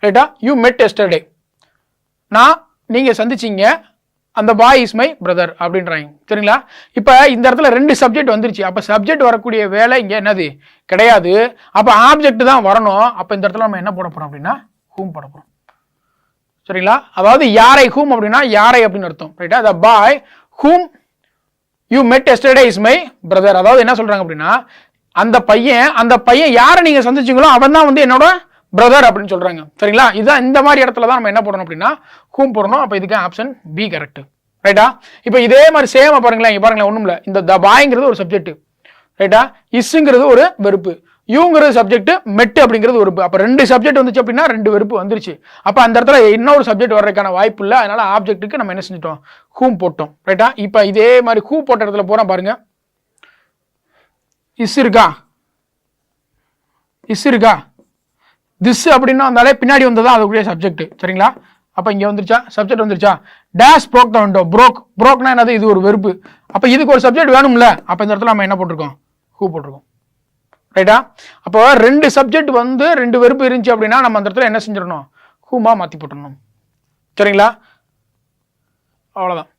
ரைட்டா? யூ மெட் எஸ்டர்டே, நீங்க சந்திச்சீங்க, அந்த பாய் இஸ் மை பிரதர் அப்படின்றாங்க. சரிங்களா? இப்போ இந்த இடத்துல 2 சப்ஜெக்ட் வந்துருச்சு. அப்போ சப்ஜெக்ட் வரக்கூடிய வேலை இங்கே என்னது கிடையாது. அப்போ ஆப்ஜெக்ட் தான் வரணும். அப்போ இந்த இடத்துல நம்ம என்ன போட போறோம் அப்படின்னா ஹூம் போட போறோம். சரிங்களா? அதாவது யாரை, ஹூம் அப்படின்னா யாரை அப்படின்னு அர்த்தம். ரைட்டா? The boy whom you met yesterday is my brother. அதாவது என்ன சொல்றாங்க அப்படின்னா அந்த பையன் யாரை நீங்க சந்திச்சீங்களோ அவன் தான் வந்து என்னோட பிரதர் அப்படின்னு சொல்றாங்க. சரிங்களா? இதுதான் இந்த மாதிரி இடத்துல தான் நம்ம என்ன போடணும் அப்படின்னா ஹூம் போடணும். அப்போ இதுக்கு ஆப்ஷன் பி கரெக்ட். ரைட்டா? இப்போ இதே மாதிரி சேமா பாருங்களேன், இங்க பாருங்களேன், ஒண்ணும் இல்லை, இந்த த பாய்ங்கிறது ஒரு சப்ஜெக்ட். ரைட்டா? இஸ்ங்கிறது ஒரு வெறுப்பு, யூங்கிறது சப்ஜெக்ட், மெட் அப்படிங்கிறது வெறுப்பு. அப்போ 2 சப்ஜெக்ட் வந்துச்சு அப்படின்னா 2 வெறுப்பு வந்துருச்சு. அப்போ அந்த இடத்துல இன்னொரு சப்ஜெக்ட் வர்றதுக்கான வாய்ப்பு இல்லை. அதனால ஆப்ஜெக்ட்டுக்கு நம்ம என்ன செஞ்சிட்டோம், ஹூம் போட்டோம். ரைட்டா? இப்போ இதே மாதிரி ஹூ போட்ட இடத்துல போறோம் பாருங்க. இஸ் இருக்கா, இஸ் இருக்கா, திஸ் அப்படின்னா வந்தாலே பின்னாடி வந்ததான் அதுக்குரிய சப்ஜெக்ட். சரிங்களா? அப்போ இங்கே வந்துருச்சா, சப்ஜெக்ட் வந்துருச்சா. டேஷ் ப்ரோக் த விண்டோ, ப்ரோக்னா என்னது, இது ஒரு வெறுப்பு. அப்போ இதுக்கு ஒரு சப்ஜெக்ட் வேணும்ல. அப்போ இந்த இடத்துல நம்ம என்ன போட்டிருக்கோம், ஹூ போட்டிருக்கோம். ரைட்டா? அப்போ 2 சப்ஜெக்ட் வந்து 2 வெறுப்பு இருந்துச்சு அப்படின்னா நம்ம அந்த இடத்துல என்ன செஞ்சிடணும், ஹூமா மாற்றி போட்டுடணும். சரிங்களா? அவ்வளோதான்.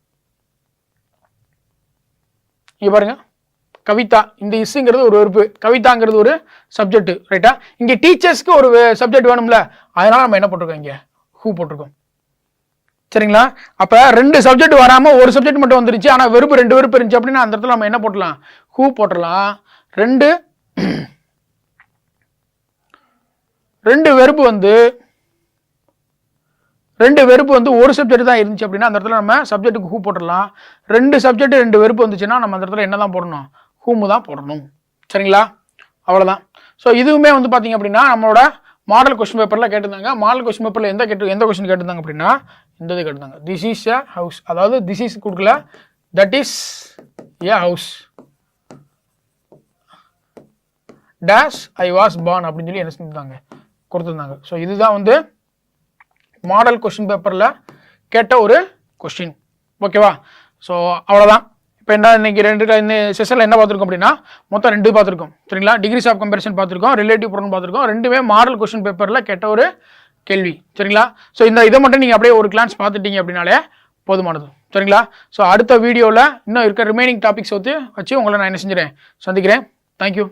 இங்கே பாருங்க, கவிதா, இந்த இஸ்ங்கிறது ஒரு வெறுப்பு, கவிதாங்கிறது ஒரு சப்ஜெக்ட். ரைட்டா? இங்கே டீச்சர்ஸ்க்கு ஒரு சப்ஜெக்ட் வேணும்ல, அதனால நம்ம என்ன போட்டிருக்கோம், இங்கே ஹூ போட்டிருக்கோம். சரிங்களா? அப்போ 2 சப்ஜெக்ட் வராமல் ஒரு சப்ஜெக்ட் மட்டும் வந்துருச்சு, ஆனால் வெறுப்பு 2 வெறுப்பு இருந்துச்சு அப்படின்னா அந்த இடத்துல நம்ம என்ன போட்டலாம், ஹூ போட்டலாம். 2 வெறுப்பு வந்து ஒரு சப்ஜெக்ட் தான் இருந்துச்சு அப்படின்னா அந்த இடத்துல நம்ம சப்ஜெக்ட்டுக்கு ஹூ போட்டுடலாம். 2 சப்ஜெக்ட் 2 வெறுப்பு வந்துச்சுன்னா நம்ம அந்த இடத்துல என்ன தான் போடணும், ஹூமு தான் போடணும். சரிங்களா? அவ்வளோதான். ஸோ இதுவுமே வந்து பார்த்தீங்க அப்படின்னா நம்மளோட மாடல் கொஸ்டின் பேப்பரில் கேட்டிருந்தாங்க. மாடல் கொஸ்டின் பேப்பரில் எந்த கொஸ்டின் கேட்டிருந்தாங்க அப்படின்னா இந்த இது கேட்டிருந்தாங்க, திஸ் இஸ் எ ஹவுஸ். அதாவது திஸ் இஸ் கொடுக்கல, that is a house dash I was born அப்படின்னு சொல்லி என்ன செஞ்சுருந்தாங்க, கொடுத்துருந்தாங்க. ஸோ இதுதான் வந்து மாடல் கொஸ்டின் பேப்பரில் கேட்ட ஒரு கொஸ்டின். ஓகேவா? ஸோ அவ்வளோதான். இப்போ என்ன இன்னைக்கு இந்த செஷனில் என்ன பார்த்துருக்கோம் அப்படின்னா மொத்தம் 2 பார்த்துருக்கோம். சரிங்களா? டிகிரிஸ் ஆஃப் கம்பேரிசன் பார்த்துருக்கோம், ரிலேட்டிவ் ப்ரோனவுன் பார்த்துருக்கோம். 2மே மாடல் கொஸ்டின் பேப்பரில் கேட்ட ஒரு கேள்வி. சரிங்களா? ஸோ இதை மட்டும் நீங்கள் அப்படியே ஒரு கிளான்ஸ் பார்த்துட்டீங்க அப்படின்னாலே போதுமானது. சரிங்களா? ஸோ அடுத்த வீடியோவில் இன்னும் இருக்க ரிமைனிங் டாபிக்ஸ் வச்சு உங்களை நான் என்ன செஞ்சுறேன், சந்திக்கிறேன். தேங்க்யூ.